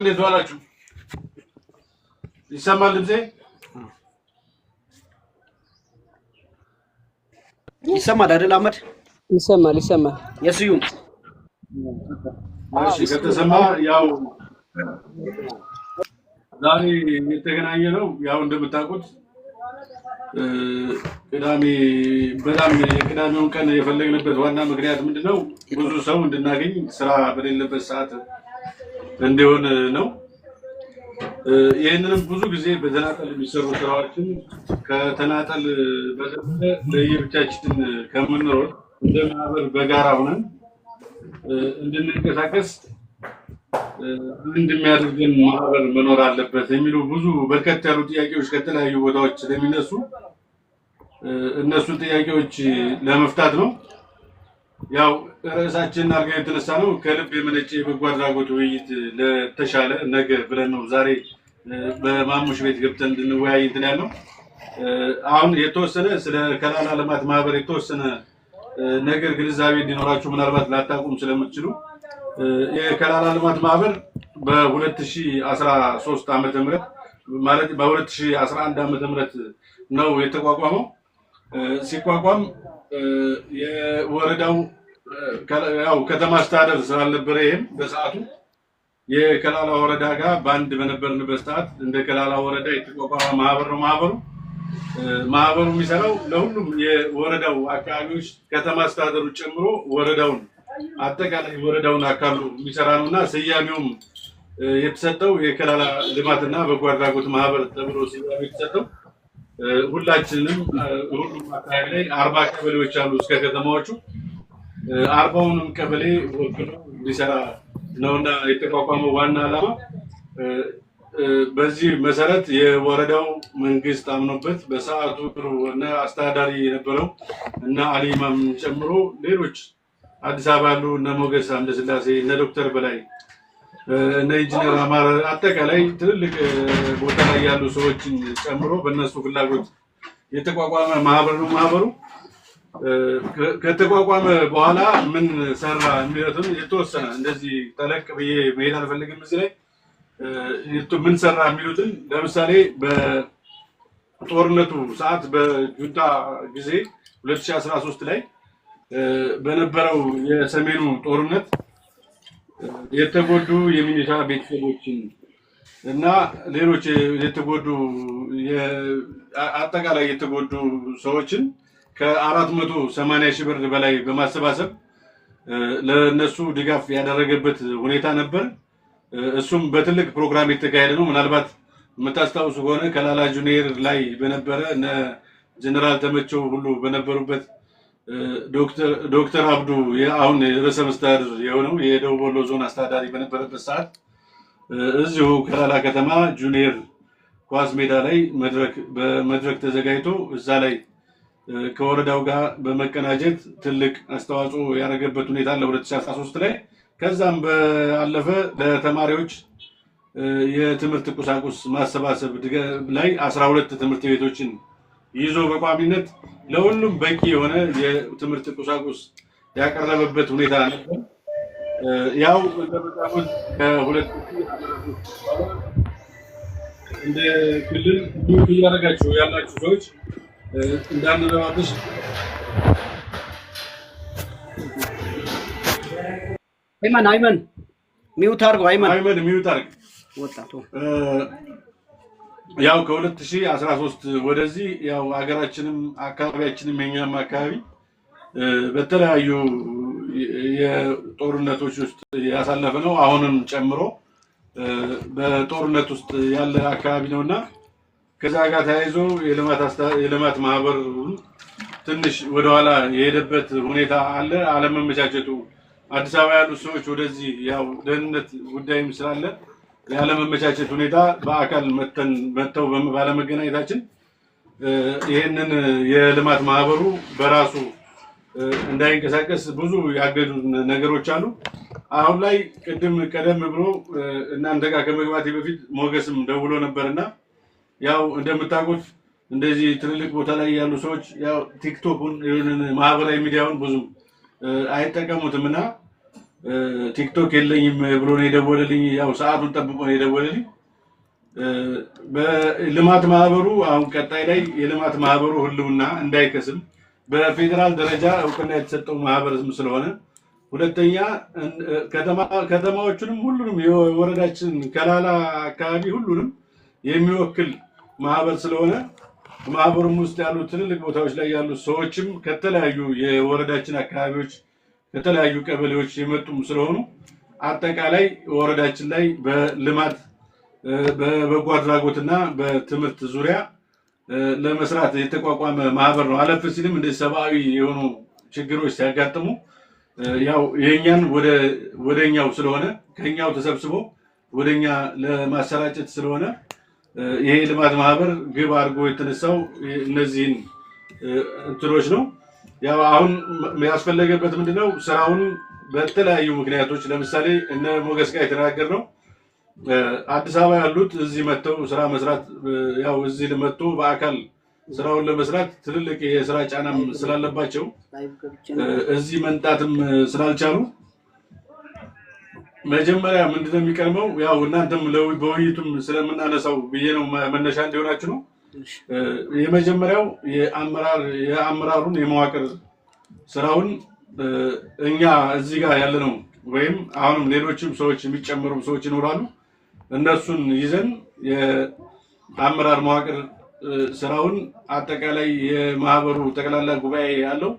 እንዴት ዋላችሁ? ይሰማል ድምጼ? ይሰማል አይደል አህመድ? ይሰማል። የስዩም እሺ፣ ከተሰማ ያው ዛሬ የተገናኘ ነው። ያው እንደምታውቁት ቅዳሜ በጣም የቅዳሜውን ቀን የፈለግንበት ዋና ምክንያት ምንድነው? ብዙ ሰው እንድናገኝ ስራ በሌለበት ሰዓት እንዲሆን ነው። ይህንንም ብዙ ጊዜ በተናጠል የሚሰሩ ስራዎችን ከተናጠል በተለየ ለየብቻችን ከምንሮጥ እንደ ማህበር በጋራ ሆነን እንድንንቀሳቀስ አንድ የሚያደርገን ማህበር መኖር አለበት የሚሉ ብዙ በርከት ያሉ ጥያቄዎች ከተለያዩ ቦታዎች ስለሚነሱ እነሱን ጥያቄዎች ለመፍታት ነው። ያው ርዕሳችንን አድርገን የተነሳ ነው ከልብ የመነጨ የበጎ አድራጎት ውይይት ለተሻለ ነገ ብለን ነው ዛሬ በማሙሽ ቤት ገብተን እንድንወያይ እንትን ያለው። አሁን የተወሰነ ስለ ከላላ ልማት ማህበር የተወሰነ ነገር ግንዛቤ እንዲኖራችሁ ምናልባት ላታውቁም ስለምትችሉ የከላላ ልማት ማህበር በ2013 ዓመተ ምህረት ማለት በ2011 ዓመተ ምህረት ነው የተቋቋመው። ሲቋቋም የወረዳው ያው ከተማ አስተዳደር ስላልነበረ ይሄም በሰዓቱ የከላላ ወረዳ ጋር ባንድ በነበርንበት ሰዓት እንደ ከላላ ወረዳ የተቋቋመ ማህበር ነው። ማህበሩ የሚሰራው ለሁሉም የወረዳው አካባቢዎች ከተማ አስተዳደሩ ጨምሮ ወረዳውን አጠቃላይ ወረዳውን አካሉ የሚሰራ ነውና ስያሜውም የተሰጠው የከላላ ልማትና በጎ አድራጎት ማህበር ተብሎ ስያሜ የተሰጠው ሁላችንም ሁሉም አካባቢ ላይ 40 ቀበሌዎች አሉ እስከ ከተማዎቹ 40ውንም ቀበሌ ወክሎ ሊሰራ ነውና የተቋቋመው ዋና ዓላማ። በዚህ መሰረት የወረዳው መንግስት አምኖበት በሰዓቱ እና አስተዳዳሪ የነበረው እና አሊማም ጨምሮ ሌሎች አዲስ አበባ ያሉ እነ ሞገስ አምደስላሴ እነ ዶክተር በላይ እነ ኢንጂነር አማረ አጠቃላይ ትልልቅ ቦታ ላይ ያሉ ሰዎችን ጨምሮ በእነሱ ፍላጎት የተቋቋመ ማህበር ነው። ማህበሩ ከተቋቋመ በኋላ ምን ሰራ የሚሉትን የተወሰነ እንደዚህ ጠለቅ ብዬ መሄድ አልፈልግም። እዚህ ላይ ምን ሰራ የሚሉትን ለምሳሌ በጦርነቱ ሰዓት በጁንታ ጊዜ 2013 ላይ በነበረው የሰሜኑ ጦርነት የተጎዱ የሚኒሻ ቤተሰቦችን እና ሌሎች የተጎዱ አጠቃላይ የተጎዱ ሰዎችን ከ480 ሺህ ብር በላይ በማሰባሰብ ለነሱ ድጋፍ ያደረገበት ሁኔታ ነበር። እሱም በትልቅ ፕሮግራም የተካሄደ ነው። ምናልባት የምታስታውሱ ከሆነ ከላላ ጁኒየር ላይ በነበረ እነ ጀነራል ተመቸው ሁሉ በነበሩበት ዶክተር አብዱ አሁን ርዕሰ መስተዳድር የሆነው የደቡብ ወሎ ዞን አስተዳዳሪ በነበረበት ሰዓት እዚሁ ከላላ ከተማ ጁኒየር ኳስ ሜዳ ላይ በመድረክ ተዘጋጅቶ እዛ ላይ ከወረዳው ጋር በመቀናጀት ትልቅ አስተዋጽኦ ያደረገበት ሁኔታ አለ 2013 ላይ። ከዛም ባለፈ ለተማሪዎች የትምህርት ቁሳቁስ ማሰባሰብ ላይ 12 ትምህርት ቤቶችን ይዞ በቋሚነት ለሁሉም በቂ የሆነ የትምህርት ቁሳቁስ ያቀረበበት ሁኔታ ነበር። ያው እንደምታውቁት እንደ ክልል ዱክ እያደረጋችሁ ያላችሁ ሰዎች እንዳንረባብሽ አይመን ሚውት አድርገው። አይመን ሚውት አድርግ ወጣቱ ያው ከ2013 ወደዚህ ያው ሀገራችንም አካባቢያችንም የኛም አካባቢ በተለያዩ የጦርነቶች ውስጥ ያሳለፈ ነው። አሁንም ጨምሮ በጦርነት ውስጥ ያለ አካባቢ ነውና ከዛ ጋር ተያይዞ የልማት ማህበር ትንሽ ወደኋላ የሄደበት ሁኔታ አለ። አለመመቻቸቱ አዲስ አበባ ያሉ ሰዎች ወደዚህ ያው ደህንነት ጉዳይም ስላለ ያለመመቻቸት ሁኔታ በአካል መተው ባለመገናኘታችን ይሄንን የልማት ማህበሩ በራሱ እንዳይንቀሳቀስ ብዙ ያገዱ ነገሮች አሉ። አሁን ላይ ቀደም ብሎ እናንተ ጋር ከመግባቴ በፊት ሞገስም ደውሎ ነበርና ያው እንደምታውቁት እንደዚህ ትልልቅ ቦታ ላይ ያሉ ሰዎች ያው ቲክቶክን ማህበራዊ ሚዲያውን ብዙ አይጠቀሙትምና ቲክቶክ የለኝም ብሎ ነው የደወለልኝ። ያው ሰዓቱን ጠብቆ ነው የደወለልኝ። በልማት ማህበሩ አሁን ቀጣይ ላይ የልማት ማህበሩ ህልውና እንዳይከስም በፌዴራል ደረጃ እውቅና የተሰጠው ማህበረሰብ ስለሆነ፣ ሁለተኛ ከተማዎቹንም ሁሉንም የወረዳችን ከላላ አካባቢ ሁሉንም የሚወክል ማህበር ስለሆነ ማህበሩም ውስጥ ያሉ ትልልቅ ቦታዎች ላይ ያሉ ሰዎችም ከተለያዩ የወረዳችን አካባቢዎች ከተለያዩ ቀበሌዎች የመጡም ስለሆኑ አጠቃላይ ወረዳችን ላይ በልማት በበጎ አድራጎትና በትምህርት ዙሪያ ለመስራት የተቋቋመ ማህበር ነው። አለፍ ሲልም እንደ ሰብአዊ የሆኑ ችግሮች ሲያጋጥሙ ያው የኛን ወደኛው ስለሆነ ከኛው ተሰብስቦ ወደኛ ለማሰራጨት ስለሆነ ይሄ ልማት ማህበር ግብ አድርጎ የተነሳው እነዚህን እንትኖች ነው። ያው አሁን ያስፈለገበት ምንድነው? ስራውን በተለያዩ ምክንያቶች ለምሳሌ እነ ሞገስ ጋር የተናገርነው አዲስ አበባ ያሉት እዚህ መጥተው ስራ መስራት ያው እዚህ ለመጥቶ በአካል ስራውን ለመስራት ትልልቅ የስራ ጫናም ስላለባቸው እዚህ መንጣትም ስላልቻሉ መጀመሪያ ምንድነው የሚቀርመው? ያው እናንተም በውይይቱም ስለምናነሳው ብዬ ነው መነሻ እንዲሆናችሁ ነው። የመጀመሪያው የአመራሩን የመዋቅር ስራውን እኛ እዚህ ጋር ያለነው ወይም አሁንም ሌሎችም ሰዎች የሚጨመሩ ሰዎች ይኖራሉ። እነሱን ይዘን የአመራር መዋቅር ስራውን አጠቃላይ የማህበሩ ጠቅላላ ጉባኤ ያለው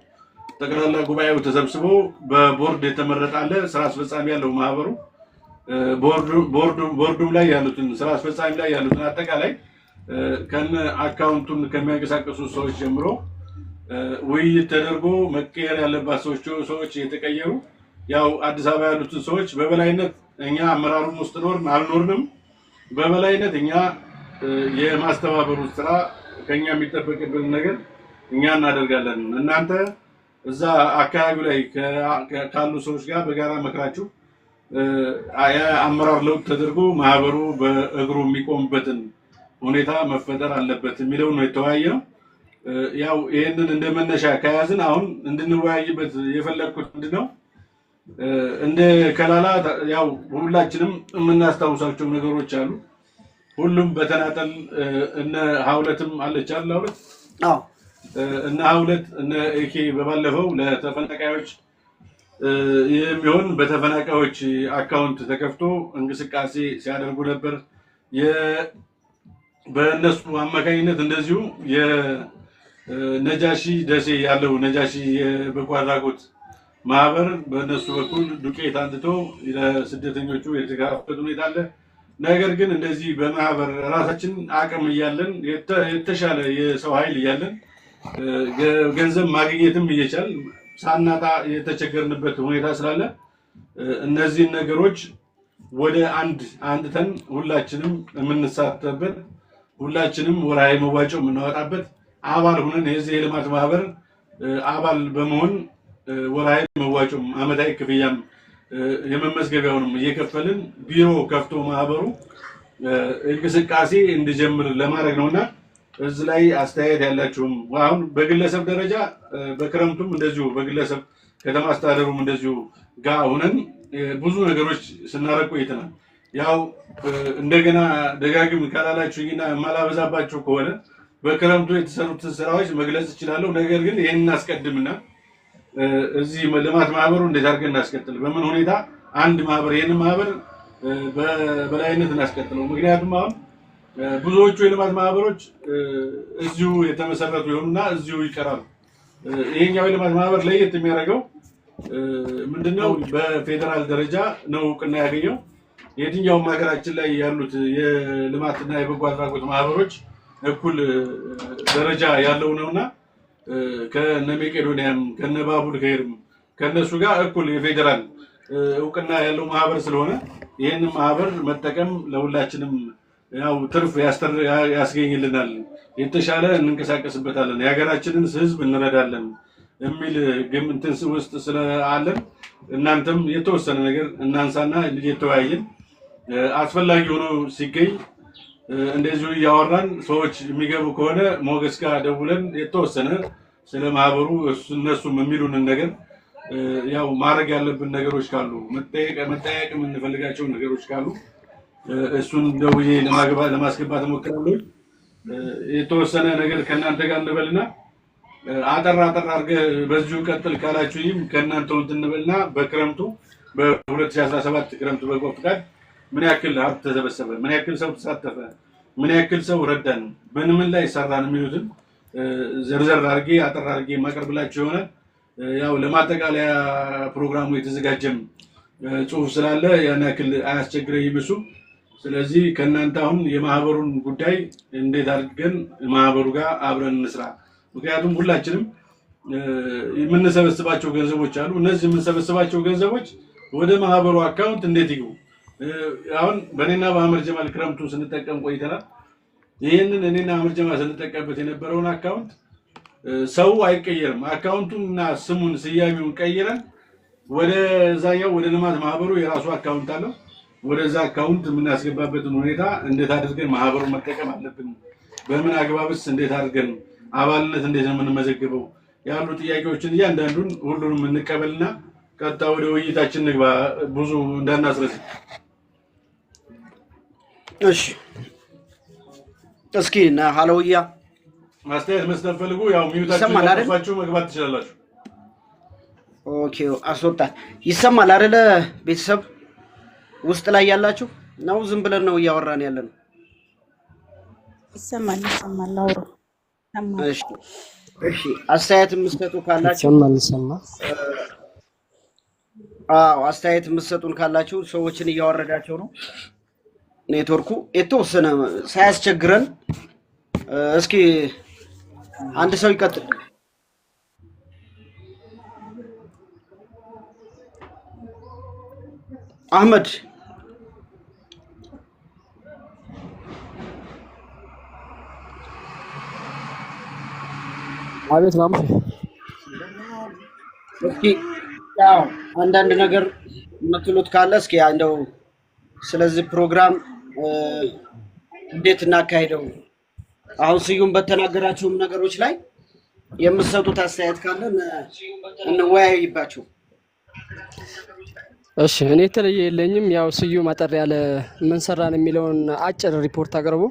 ጠቅላላ ጉባኤው ተሰብስቦ በቦርድ የተመረጠ አለ። ስራ አስፈጻሚ ያለው ማህበሩ ቦርዱም ላይ ያሉትን ስራ አስፈጻሚ ላይ ያሉትን አጠቃላይ ከነ አካውንቱን ከሚያንቀሳቀሱ ሰዎች ጀምሮ ውይይት ተደርጎ መቀየር ያለባት ሰዎች የተቀየሩ ያው አዲስ አበባ ያሉትን ሰዎች በበላይነት እኛ አመራሩም ውስጥ ኖርን አልኖርንም በበላይነት እኛ የማስተባበሩ ስራ ከኛ የሚጠበቅብን ነገር እኛ እናደርጋለን። እናንተ እዛ አካባቢ ላይ ካሉ ሰዎች ጋር በጋራ መክራችሁ የአመራር ለውጥ ተደርጎ ማህበሩ በእግሩ የሚቆምበትን ሁኔታ መፈጠር አለበት የሚለው ነው የተወያየው። ያው ይሄንን እንደመነሻ ከያዝን አሁን እንድንወያይበት የፈለኩት ምንድነው እንደ ከላላ ያው ሁላችንም የምናስታውሳቸው ነገሮች አሉ። ሁሉም በተናጠል እነ ሀውለትም አለች አለ ሀውለት እነ ሀውለት እነ ኤኬ በባለፈው ለተፈናቃዮች የሚሆን በተፈናቃዮች አካውንት ተከፍቶ እንቅስቃሴ ሲያደርጉ ነበር። በእነሱ አማካኝነት እንደዚሁ የነጃሺ ደሴ ያለው ነጃሺ የበጎ አድራጎት ማህበር በእነሱ በኩል ዱቄት አንጥቶ ለስደተኞቹ የተጋራበት ሁኔታ አለ። ነገር ግን እንደዚህ በማህበር ራሳችን አቅም እያለን የተሻለ የሰው ኃይል እያለን ገንዘብ ማግኘትም እየቻል ሳናጣ የተቸገርንበት ሁኔታ ስላለ እነዚህን ነገሮች ወደ አንድተን ሁላችንም የምንሳተፍበት ሁላችንም ወራዊ መዋጮ የምናወጣበት አባል ሆነን የዚህ የልማት ማህበር አባል በመሆን ወራዊ መዋጮም አመታዊ ክፍያም የመመዝገቢያውንም እየከፈልን ቢሮ ከፍቶ ማህበሩ እንቅስቃሴ እንዲጀምር ለማድረግ ነውና እዚህ ላይ አስተያየት ያላችሁም አሁን በግለሰብ ደረጃ በክረምቱም እንደዚሁ በግለሰብ ከተማ አስተዳደሩም እንደዚሁ ጋር ሆነን ብዙ ነገሮች ስናረቁ ቆይተናል። ያው እንደገና ደጋግም ካላላችሁኝና ማላበዛባችሁ ከሆነ በክረምቱ የተሰሩትን ስራዎች መግለጽ እችላለሁ። ነገር ግን ይሄን እናስቀድምና እዚህ ልማት ማህበሩ እንዴት አድርገን እናስቀጥል፣ በምን ሁኔታ አንድ ማህበር ይሄን ማህበር በበላይነት እናስቀጥለው። ምክንያቱም አሁን ብዙዎቹ የልማት ማህበሮች እዚሁ የተመሰረቱ ይሆኑና እዚሁ ይቀራሉ። ይሄኛው የልማት ማህበር ለየት የሚያደርገው ምንድነው? በፌዴራል ደረጃ ነው እውቅና ያገኘው። የትኛውም ሀገራችን ላይ ያሉት የልማትና የበጎ አድራጎት ማህበሮች እኩል ደረጃ ያለው ነውና ከነ መቄዶንያም ከነ ባቡል ኸይርም ከነሱ ጋር እኩል የፌዴራል እውቅና ያለው ማህበር ስለሆነ ይሄንን ማህበር መጠቀም ለሁላችንም ያው ትርፍ ያስገኝልናል፣ የተሻለ እንንቀሳቀስበታለን፣ የሀገራችንን ህዝብ እንረዳለን የሚል ግምትን ውስጥ ስለአለን እናንተም የተወሰነ ነገር እናንሳና እየተወያየን አስፈላጊ ሆኖ ሲገኝ እንደዚሁ እያወራን ሰዎች የሚገቡ ከሆነ ሞገስ ጋር ደውለን የተወሰነ ስለ ማህበሩ እነሱም የሚሉንን ነገር ያው ማድረግ ያለብን ነገሮች ካሉ መጠየቅ የምንፈልጋቸው ነገሮች ካሉ እሱን ደውዬ ለማስገባት እሞክራለሁ። የተወሰነ ነገር ከእናንተ ጋር እንበልና አጠር አድርገህ በዚሁ ቀጥል ካላችሁኝም ከእናንተው እንትን እንበልና በክረምቱ በ2017 ክረምቱ በጎ ፍቃድ ምን ያክል ሀብት ተሰበሰበ፣ ምን ያክል ሰው ተሳተፈ፣ ምን ያክል ሰው ረዳን፣ በምን ላይ ሰራን የሚሉትን ዘርዘር አድርጌ አጠር አድርጌ የማቀርብላችሁ ይሆናል። ያው ለማጠቃለያ ፕሮግራሙ የተዘጋጀም ጽሁፍ ስላለ ያን ያክል አያስቸግረኝም እሱ። ስለዚህ ከእናንተ አሁን የማህበሩን ጉዳይ እንዴት አድርገን ማህበሩ ጋር አብረን እንስራ። ምክንያቱም ሁላችንም የምንሰበስባቸው ገንዘቦች አሉ። እነዚህ የምንሰበስባቸው ገንዘቦች ወደ ማህበሩ አካውንት እንዴት ይግቡ? አሁን በእኔና በአህመድ ጀማል ክረምቱ ስንጠቀም ቆይተናል። ይህንን እኔና አህመድ ጀማል ስንጠቀምበት የነበረውን አካውንት ሰው አይቀየርም። አካውንቱን እና ስሙን ስያሜውን ቀይረን ወደዛኛው ወደ ልማት ማህበሩ የራሱ አካውንት አለው። ወደዛ አካውንት የምናስገባበትን ሁኔታ እንዴት አድርገን ማህበሩን መጠቀም አለብን፣ በምን አግባብስ እንዴት አድርገን አባልነት እንዴት ነው የምንመዘግበው ያሉ ጥያቄዎችን እያንዳንዱን ሁሉንም እንቀበልና ቀጣ ወደ ውይይታችን ንግባ። ብዙ እንዳናስረስ። እሺ እስኪ ሀለውያ ማስተያየት መስጠት ፈልጉ ያው ሚዩታችን አጥፋችሁ መግባት ትችላላችሁ። ኦኬ አስወጣት። ይሰማል አይደለ? ቤተሰብ ውስጥ ላይ ያላችሁ ነው? ዝም ብለን ነው እያወራን ያለነው? ይሰማል አውሩ። እሺ አስተያየት የምትሰጡ ካላችሁ ይሰማል። አዎ አስተያየት የምትሰጡን ካላችሁ ሰዎችን እያወረዳቸው ነው ኔትወርኩ የተወሰነ ሳያስቸግረን። እስኪ አንድ ሰው ይቀጥል። አህመድ አቤት ማሙ። እስኪ ያው አንዳንድ ነገር የምትሉት ካለ እስኪ እንደው ስለዚህ ፕሮግራም እንዴት እናካሄደው፣ አሁን ስዩም በተናገራቸውም ነገሮች ላይ የምትሰጡት አስተያየት ካለ እንወያይባቸው። እሺ እኔ የተለየ የለኝም። ያው ስዩም አጠር ያለ ምን ሰራን የሚለውን አጭር ሪፖርት አቅርቦ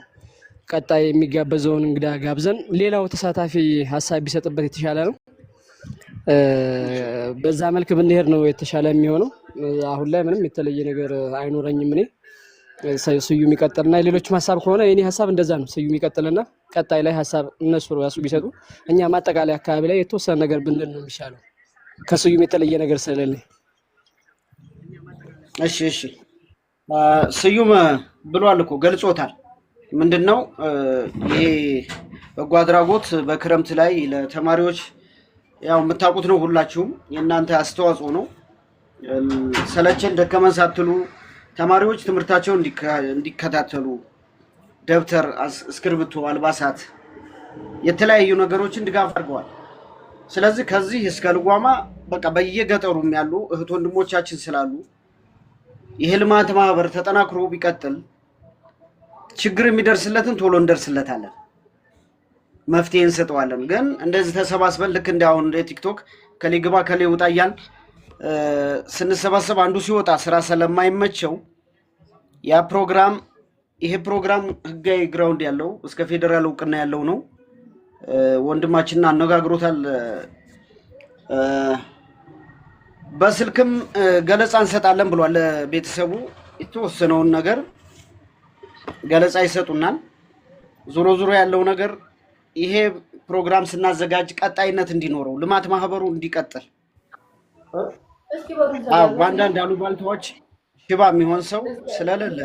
ቀጣይ የሚጋበዘውን እንግዳ ጋብዘን ሌላው ተሳታፊ ሀሳብ ቢሰጥበት የተሻለ ነው። በዛ መልክ ብንሄድ ነው የተሻለ የሚሆነው። አሁን ላይ ምንም የተለየ ነገር አይኖረኝም። እኔ ስዩም ይቀጥልና የሌሎችም ሀሳብ ከሆነ የኔ ሀሳብ እንደዛ ነው። ስዩም ይቀጥልና ቀጣይ ላይ ሀሳብ እነሱ ራሱ ቢሰጡ እኛ ማጠቃለያ አካባቢ ላይ የተወሰነ ነገር ብንል ነው የሚሻለው ከስዩም የተለየ ነገር ስለሌለ። እሺ ስዩም ብሏል እኮ ገልጾታል። ምንድነው ይሄ በጎ አድራጎት በክረምት ላይ ለተማሪዎች ያው የምታውቁት ነው፣ ሁላችሁም የእናንተ አስተዋጽኦ ነው። ሰለቸን ደከመን ሳትሉ ተማሪዎች ትምህርታቸውን እንዲከታተሉ ደብተር፣ እስክርቢቶ፣ አልባሳት፣ የተለያዩ ነገሮችን ድጋፍ አድርገዋል። ስለዚህ ከዚህ እስከ ልጓማ በቃ በየገጠሩም ያሉ እህት ወንድሞቻችን ስላሉ ይሄ ልማት ማህበር ተጠናክሮ ቢቀጥል ችግር የሚደርስለትን ቶሎ እንደርስለታለን፣ መፍትሄ እንሰጠዋለን። ግን እንደዚህ ተሰባስበን ልክ እንዳሁን እንደ ቲክቶክ ከሌ ግባ ከሌ ውጣ እያልን ስንሰባሰብ አንዱ ሲወጣ ስራ ስለማይመቸው ያ ፕሮግራም ይሄ ፕሮግራም ህጋዊ ግራውንድ ያለው እስከ ፌደራል እውቅና ያለው ነው። ወንድማችንን አነጋግሮታል። በስልክም ገለጻ እንሰጣለን ብሏል። ለቤተሰቡ የተወሰነውን ነገር ገለጻ ይሰጡናል። ዞሮ ዞሮ ያለው ነገር ይሄ ፕሮግራም ስናዘጋጅ ቀጣይነት እንዲኖረው ልማት ማህበሩ እንዲቀጥል በአንዳንድ አሉባልታዎች ሽባ የሚሆን ሰው ስለሌለ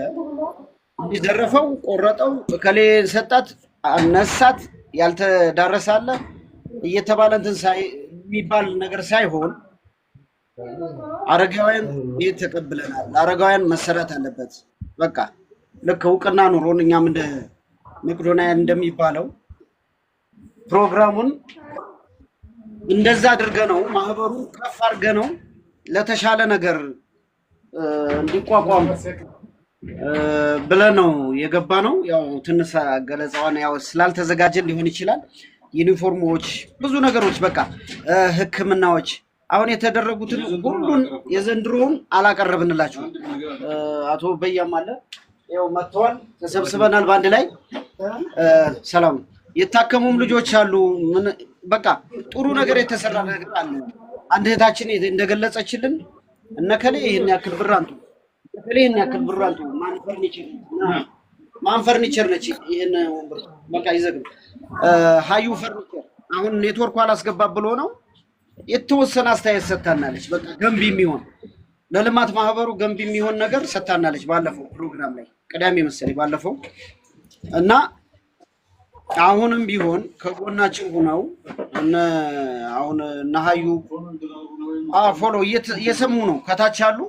እንዲዘረፈው ቆረጠው እከሌ ሰጣት አነሳት ያልተዳረሳለ እየተባለ እንትን የሚባል ነገር ሳይሆን አረጋውያን ቤት ተቀብለናል። አረጋውያን መሰራት አለበት። በቃ ልክ እውቅና ኑሮን እኛም እንደ መቄዶንያ እንደሚባለው ፕሮግራሙን እንደዛ አድርገ ነው ማህበሩ ከፍ አድርገ ነው ለተሻለ ነገር እንዲቋቋም ብለን ነው የገባ ነው። ያው ትንሽ ገለጻዋን ያው ስላልተዘጋጀን ሊሆን ይችላል። ዩኒፎርሞች፣ ብዙ ነገሮች በቃ ሕክምናዎች አሁን የተደረጉትን ሁሉን የዘንድሮውን አላቀረብንላችሁ። አቶ በያም አለ ያው መጥተዋል፣ ተሰብስበናል በአንድ ላይ ሰላም። የታከሙም ልጆች አሉ። ምን በቃ ጥሩ ነገር የተሰራ ነገር አለ። አንድ እህታችን እንደገለጸችልን እነከሌ ይሄን ያክል ብር አንጡ፣ እነከሌ ይሄን ያክል ብር አንጡ፣ ማን ፈርኒቸር ነች ይሄን ወንበር በቃ ይዘግብ ሃዩ ፈርኒቸር አሁን ኔትወርኩ አላስገባ ብሎ ነው የተወሰነ አስተያየት ሰጥታናለች። በቃ ገንቢ የሚሆን ለልማት ማህበሩ ገንቢ የሚሆን ነገር ሰጥታናለች። ባለፈው ፕሮግራም ላይ ቅዳሜ መሰለኝ ባለፈው እና አሁንም ቢሆን ከጎናችን ሆነው አሁን ነሃዩ ፎሎ እየሰሙ ነው ከታች አሉ።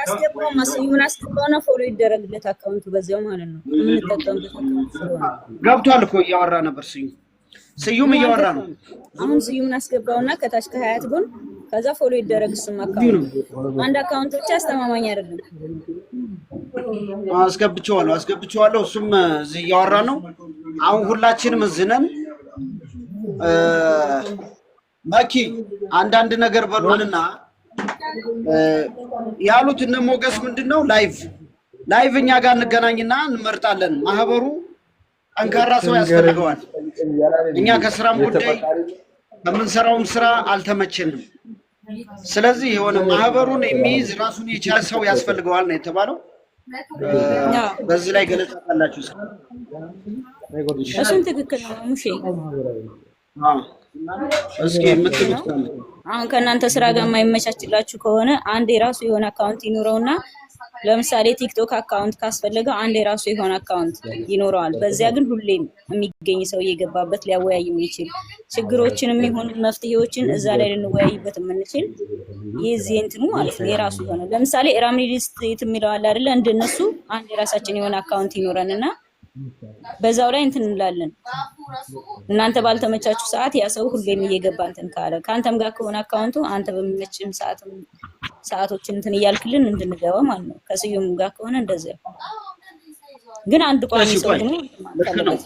አስገባው ማስዩን አስገባውና ፎሎ ይደረግለት አካውንቱ በዚያው ማለት ነው። የምንጠቀምበት ገብቷል እኮ እያወራ ነበር ስዩም እያወራ ነው። አሁን ስዩምን አስገባውና ከታች ከሀያት ጎን ከዛ ፎሎ ይደረግ። እሱም አካውንት አንድ አካውንት ብቻ አስተማማኝ አይደለም። አስገብቼዋለሁ እሱም እዚህ እያወራ ነው። አሁን ሁላችንም እዝነን ማኪ አንዳንድ ነገር በሉንና ያሉት እነ ሞገስ ምንድነው ላይቭ እኛ ጋር እንገናኝና እንመርጣለን። ማህበሩ ጠንካራ ሰው ያስፈልገዋል። እኛ ከስራም ጉዳይ ከምንሰራውም ስራ አልተመቸንም። ስለዚህ የሆነ ማህበሩን የሚይዝ ራሱን የቻለ ሰው ያስፈልገዋል ነው የተባለው። በዚህ ላይ ገለጻ አላችሁ? እሱም ትክክል ነው ሙሼ። እስኪ የምትሉት አሁን ከእናንተ ስራ ጋር የማይመቻችላችሁ ከሆነ አንድ የራሱ የሆነ አካውንት ይኖረውና ለምሳሌ ቲክቶክ አካውንት ካስፈለገው አንድ የራሱ የሆነ አካውንት ይኖረዋል። በዚያ ግን ሁሌም የሚገኝ ሰው እየገባበት ሊያወያይ የሚችል ችግሮችንም ይሁን መፍትሄዎችን እዛ ላይ ልንወያይበት የምንችል የዚህ እንትኑ ማለት ነው የራሱ የሆነ ለምሳሌ ራምሊ ሊስት የሚለው አለ አይደለ? እንደነሱ አንድ የራሳችን የሆነ አካውንት ይኖረንና በዛው ላይ እንትን እንላለን። እናንተ ባልተመቻችሁ ሰዓት ያ ሰው ሁሌም እየገባ እንትን ካለ ካንተም ጋር ከሆነ አካውንቱ አንተ በሚመችም ሰዓቶችን እንትን እያልክልን እንድንገባ ማለት ነው። ከስዩም ጋር ከሆነ እንደዚያ ግን አንድ ቋሚ ሰው ነው።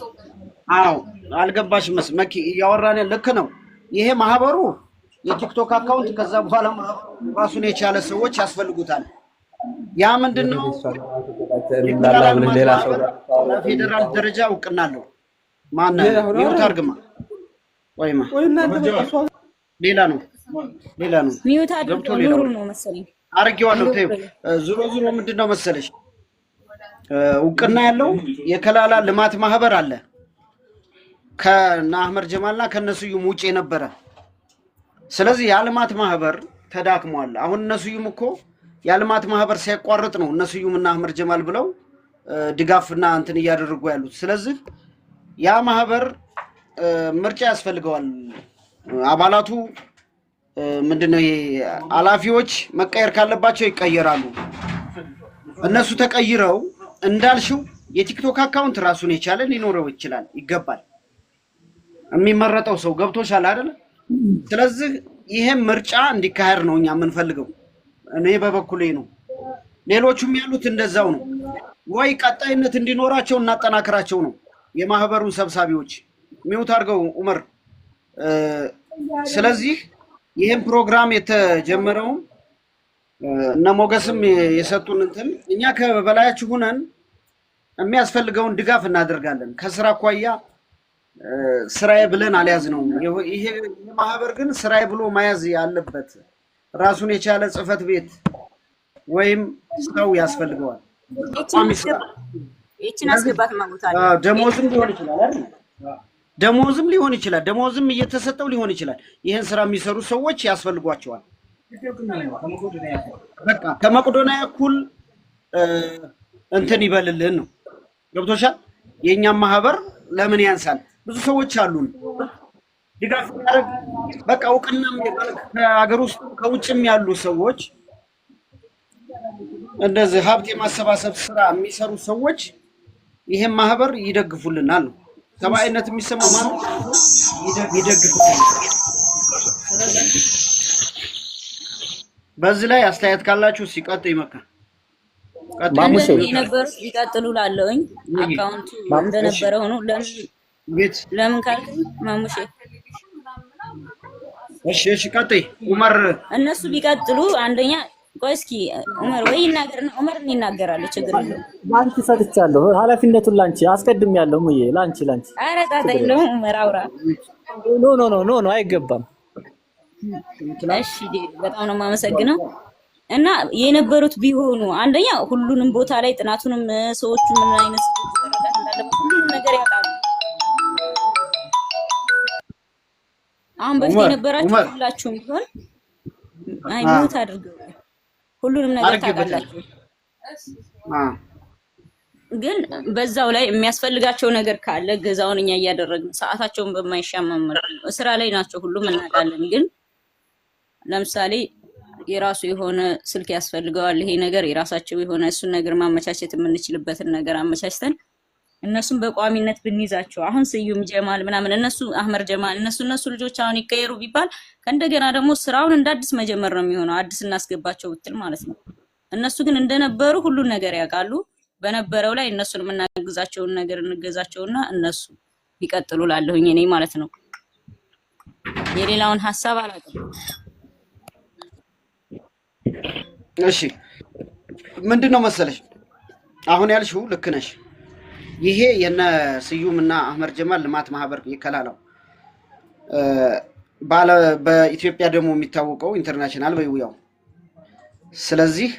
አዎ አልገባሽም መስመኪ እያወራን ልክ ነው። ይሄ ማህበሩ የቲክቶክ አካውንት ከዛ በኋላ ራሱን የቻለ ሰዎች ያስፈልጉታል። ያ ምንድነው ፌደራል ደረጃ እውቅናለሁ ማን ነው ታርግማ ወይማ ሌላ ነው ሚውት አድርጎ ነው መሰለኝ አርጌዋለሁ። ዙሮ ምንድነው መሰለሽ እውቅና ያለው የከላላ ልማት ማህበር አለ ከና አህመድ ጀማልና ከነሱዩም ውጪ የነበረ። ስለዚህ ያ ልማት ማህበር ተዳክሟል። አሁን እነሱዩም እኮ ያ ልማት ማህበር ሲያቋርጥ ነው እነሱዩም እና አህመድ ጀማል ብለው ድጋፍና እንትን እያደረጉ ያሉት። ስለዚህ ያ ማህበር ምርጫ ያስፈልገዋል። አባላቱ ምንድነው ኃላፊዎች መቀየር ካለባቸው ይቀየራሉ። እነሱ ተቀይረው እንዳልሽው የቲክቶክ አካውንት ራሱን የቻለ ሊኖረው ይገባል። የሚመረጠው ሰው ገብቶሻል አይደል? ስለዚህ ይሄ ምርጫ እንዲካሄድ ነው እኛ የምንፈልገው። እኔ በበኩሌ ነው። ሌሎቹም ያሉት እንደዛው ነው። ወይ ቀጣይነት እንዲኖራቸው እናጠናክራቸው ነው የማህበሩን ሰብሳቢዎች ሚውት አድርገው ዑመር። ስለዚህ ይሄን ፕሮግራም የተጀመረው እነ ሞገስም የሰጡን እንትን እኛ ከበላያችሁ ሆነን የሚያስፈልገውን ድጋፍ እናደርጋለን። ከስራ አኳያ ስራዬ ብለን አልያዝነውም። ይሄ ማህበር ግን ስራዬ ብሎ መያዝ ያለበት ራሱን የቻለ ጽህፈት ቤት ወይም ሰው ያስፈልገዋል። እቺን አስገባት ማለት አለ። ደሞዝም ሊሆን ይችላል አይደል? ደሞዝም እየተሰጠው ሊሆን ይችላል። ይሄን ስራ የሚሰሩ ሰዎች ያስፈልጓቸዋል። በቃ ከመቅዶኒያ እኩል እንትን ይበልልን ነው። ገብቶሻል? የኛም ማህበር ለምን ያንሳል? ብዙ ሰዎች አሉን ድጋፍ ያደርግ በቃ እውቅናም ከሀገር ውስጥ ከውጭም ያሉ ሰዎች እንደዚህ ሀብት የማሰባሰብ ስራ የሚሰሩ ሰዎች ይሄን ማህበር ይደግፉልናል። ሰብአዊነት የሚሰማው ማለት ይደግፉልናል። በዚህ ላይ አስተያየት ካላችሁ ሲቀጥ ይመካል። ማሙሽ የነበሩ ይቀጥሉ ላለውኝ አካውንቱ እንደነበረ ሆኖ ለምን ካልከኝ ማሙሽ እሺ ቀጥይ ዑመር። እነሱ ቢቀጥሉ አንደኛ ቆይ እስኪ ዑመር ወይ ይናገርና ዑመር ይናገራል ችግር የለውም። ላንቺ ሰጥቻለሁ ኃላፊነቱን ላንቺ አስቀድሜያለሁ። ሙዬ ላንቺ ኧረ ጣጣ የለውም ዑመር አውራ። ኖ አይገባም። እሺ በጣም ነው የማመሰግነው። እና የነበሩት ቢሆኑ አንደኛ ሁሉንም ቦታ ላይ ጥናቱንም ሰዎቹ ምን አይነት ተረዳት እንዳለበት ሁሉንም ነገር ያውቃሉ። አሁን በፊት የነበራችሁ ሁላችሁም ቢሆን አይሞት አድርገው ሁሉንም ነገር ታውቃላችሁ። ግን በዛው ላይ የሚያስፈልጋቸው ነገር ካለ ገዛውን እኛ እያደረግን ሰዓታቸውን በማይሻማም ስራ ላይ ናቸው ሁሉም እናውቃለን። ግን ለምሳሌ የራሱ የሆነ ስልክ ያስፈልገዋል። ይሄ ነገር የራሳቸው የሆነ እሱን ነገር ማመቻቸት የምንችልበትን ነገር አመቻችተን እነሱን በቋሚነት ብንይዛቸው አሁን ስዩም ጀማል ምናምን እነሱ አህመድ ጀማል እነሱ ልጆች አሁን ይቀየሩ ቢባል ከእንደገና ደግሞ ስራውን እንዳዲስ መጀመር ነው የሚሆነው። አዲስ እናስገባቸው ብትል ማለት ነው። እነሱ ግን እንደነበሩ ሁሉን ነገር ያውቃሉ። በነበረው ላይ እነሱን የምናግዛቸውን ነገር እንገዛቸውና እነሱ ቢቀጥሉ ላለሁኝ እኔ ማለት ነው። የሌላውን ሐሳብ አላውቅም። እሺ ምንድነው መሰለሽ አሁን ያልሽው ልክ ነሽ። ይሄ የነ ስዩምና አህመድ ጀማል ልማት ማህበር ይከላላው በኢትዮጵያ ደግሞ የሚታወቀው ኢንተርናሽናል በይውያው። ስለዚህ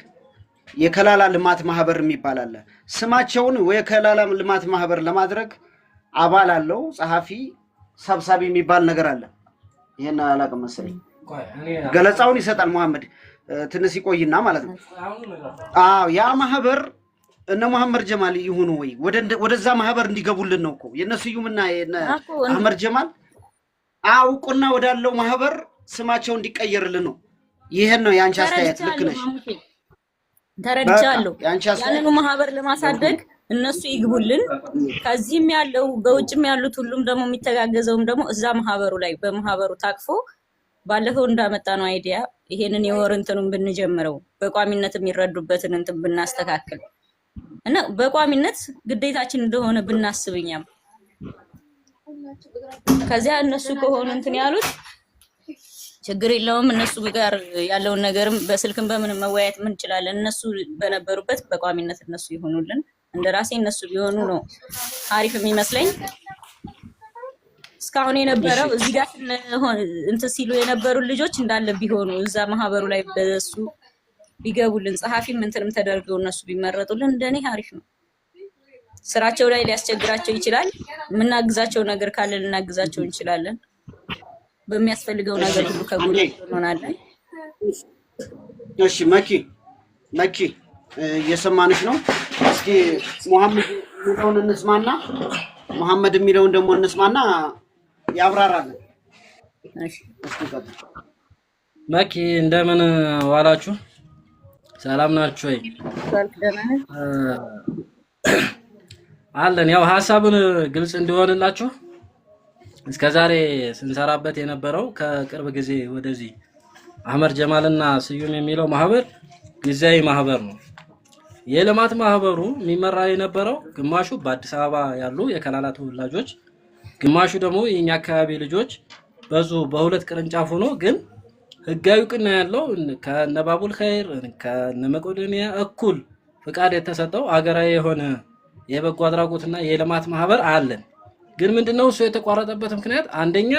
የከላላ ልማት ማህበር የሚባል አለ። ስማቸውን የከላላ ልማት ማህበር ለማድረግ አባል አለው ጸሐፊ፣ ሰብሳቢ የሚባል ነገር አለ። ይሄን አላውቅም መሰለኝ። ገለጻውን ይሰጣል መሐመድ ትንሽ ይቆይና ማለት ነው። ያ ማህበር እነ መሐመድ ጀማል ይሁኑ ወይ ወደዛ ማህበር እንዲገቡልን ነው እኮ የነ ስዩምና የነ አህመድ ጀማል አውቁና ወዳለው ማህበር ስማቸው እንዲቀየርልን ነው። ይሄን ነው ያንቺ አስተያየት። ልክ ነሽ፣ ተረድቻለሁ። ያንኑ ማህበር ለማሳደግ እነሱ ይግቡልን። ከዚህም ያለው በውጭም ያሉት ሁሉም ደግሞ የሚተጋገዘውም ደግሞ እዛ ማህበሩ ላይ በማህበሩ ታቅፎ ባለፈው እንዳመጣ ነው አይዲያ ይሄንን የወር እንትኑን ብንጀምረው በቋሚነት የሚረዱበትን እንትን ብናስተካክል እና በቋሚነት ግዴታችን እንደሆነ ብናስብኛም ከዚያ እነሱ ከሆኑ እንትን ያሉት ችግር የለውም። እነሱ ጋር ያለውን ነገርም በስልክም በምንም መወያየት ምን እንችላለን። እነሱ በነበሩበት በቋሚነት እነሱ ይሆኑልን። እንደራሴ እነሱ ቢሆኑ ነው አሪፍ የሚመስለኝ። እስካሁን የነበረው እዚህ ጋር እንትን ሲሉ የነበሩ ልጆች እንዳለ ቢሆኑ እዛ ማህበሩ ላይ በሱ ቢገቡልን ጸሐፊም እንትንም ተደርገው እነሱ ቢመረጡልን እንደኔ አሪፍ ነው። ስራቸው ላይ ሊያስቸግራቸው ይችላል። የምናግዛቸው ነገር ካለ ልናግዛቸው እንችላለን። በሚያስፈልገው ነገር ሁሉ ከጎን እንሆናለን። እሺ መኪ እየሰማንሽ ነው። እስኪ መሐመድ የሚለውን ደግሞ እንስማና ያብራራለን። እሺ መኪ እንደምን ዋላችሁ? ሰላም ናችሁ ወይ? አለን። ያው ሐሳቡን ግልጽ እንዲሆንላችሁ እስከዛሬ ስንሰራበት የነበረው ከቅርብ ጊዜ ወደዚህ አህመድ ጀማልና ስዩም የሚለው ማህበር ጊዜያዊ ማህበር ነው። የልማት ማህበሩ የሚመራ የነበረው ግማሹ በአዲስ አበባ ያሉ የከላላ ተወላጆች፣ ግማሹ ደግሞ የኛ አካባቢ ልጆች በሁለት ቅርንጫፍ ሆኖ ግን ህጋዊ እውቅና ያለው ከነባቡል ኸይር ከነመቄዶንያ እኩል ፍቃድ የተሰጠው አገራዊ የሆነ የበጎ አድራጎትና የልማት ማህበር አለን። ግን ምንድነው እሱ የተቋረጠበት ምክንያት አንደኛ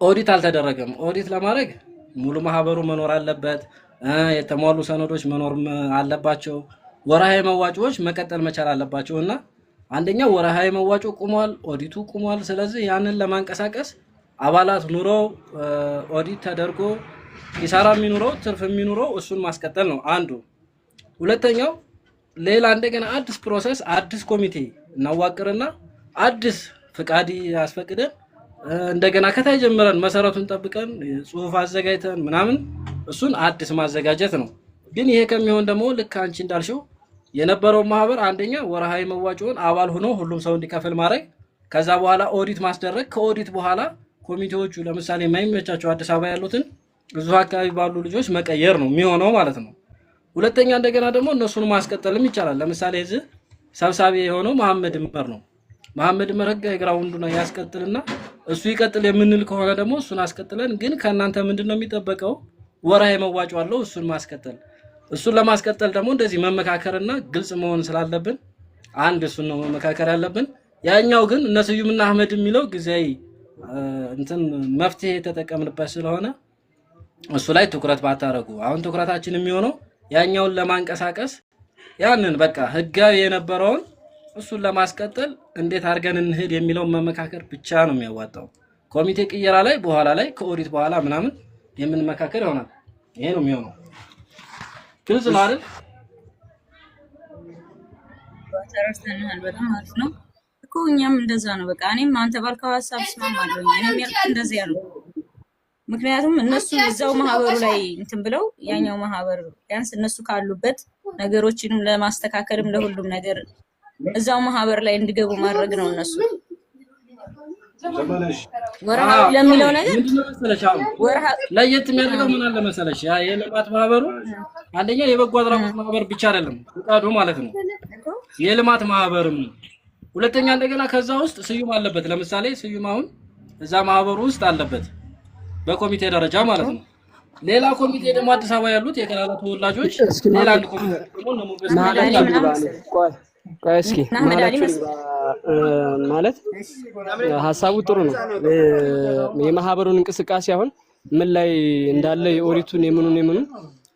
ኦዲት አልተደረገም። ኦዲት ለማድረግ ሙሉ ማህበሩ መኖር አለበት፣ የተሟሉ ሰነዶች መኖር አለባቸው፣ ወርሃዊ መዋጮዎች መቀጠል መቻል አለባቸውና አንደኛ ወርሃዊ መዋጮ ቁሟል፣ ኦዲቱ ቁሟል። ስለዚህ ያንን ለማንቀሳቀስ አባላት ኑረው ኦዲት ተደርጎ ኪሳራ የሚኖረው ትርፍ የሚኖረው እሱን ማስቀጠል ነው አንዱ። ሁለተኛው ሌላ እንደገና አዲስ ፕሮሰስ አዲስ ኮሚቴ እናዋቅርና አዲስ ፍቃድ ያስፈቅደን እንደገና ከታይ ጀምረን መሰረቱን ጠብቀን ጽሁፍ አዘጋጅተን ምናምን እሱን አዲስ ማዘጋጀት ነው። ግን ይሄ ከሚሆን ደግሞ ልክ አንቺ እንዳልሽው የነበረው ማህበር አንደኛ ወርሃዊ መዋጮውን አባል ሆኖ ሁሉም ሰው እንዲከፍል ማድረግ፣ ከዛ በኋላ ኦዲት ማስደረግ፣ ከኦዲት በኋላ ኮሚቴዎቹ ለምሳሌ የማይመቻቸው አዲስ አበባ ያሉትን ብዙ አካባቢ ባሉ ልጆች መቀየር ነው የሚሆነው ማለት ነው። ሁለተኛ እንደገና ደግሞ እነሱን ማስቀጠልም ይቻላል። ለምሳሌ እዚህ ሰብሳቢ የሆነው መሐመድ ምር ነው። መሐመድ መረጋ የግራውንዱን ያስቀጥልና እሱ ይቀጥል የምንል ከሆነ ደግሞ እሱን አስቀጥለን ግን ከናንተ ምንድነው የሚጠበቀው ወራይ መዋጮ አለው እሱን ማስቀጠል እሱን ለማስቀጠል ደግሞ እንደዚህ መመካከርና ግልጽ መሆን ስላለብን አንድ እሱን ነው መመካከር ያለብን ያኛው ግን እነ ስዩምና አህመድ የሚለው ጊዜያዊ እንትን መፍትሄ ተጠቀምንበት ስለሆነ እሱ ላይ ትኩረት ባታረጉ አሁን ትኩረታችን የሚሆነው ያኛውን ለማንቀሳቀስ ያንን በቃ ህጋዊ የነበረውን እሱን ለማስቀጠል እንዴት አድርገን እንሄድ የሚለው መመካከር ብቻ ነው የሚያዋጣው ኮሚቴ ቅየራ ላይ በኋላ ላይ ከኦዲት በኋላ ምናምን የምንመካከር ይሆናል ይሄ ነው የሚሆነው ግልጽ ነው አይደል ተረስተናል በጣም አሪፍ ነው እኮ እኛም እንደዛ ነው በቃ እኔም አንተ ባልከው ሐሳብ ስማማለሁ እኔም ያልኩት እንደዚህ ያለው ምክንያቱም እነሱ እዛው ማህበሩ ላይ እንትን ብለው ያኛው ማህበር ቢያንስ እነሱ ካሉበት ነገሮችንም ለማስተካከልም ለሁሉም ነገር እዛው ማህበር ላይ እንዲገቡ ማድረግ ነው እነሱ ወራው ለሚለው ነገር ለየት የሚያደርገው ምን አለ መሰለሽ ያ የልማት ማህበሩ አንደኛ የበጎ አድራጎት ማህበር ብቻ አይደለም ፍቃዱ ማለት ነው የልማት ማህበርም ሁለተኛ እንደገና ከዛ ውስጥ ስዩም አለበት ለምሳሌ ስዩም አሁን እዛ ማህበሩ ውስጥ አለበት በኮሚቴ ደረጃ ማለት ነው ሌላ ኮሚቴ ደግሞ አዲስ አበባ ያሉት የከላላ ተወላጆች ሌላ አንድ ኮሚቴ ደግሞ እስኪ ማለት ሐሳቡ ጥሩ ነው የማህበሩን እንቅስቃሴ አሁን ምን ላይ እንዳለ የኦሪቱን የምኑን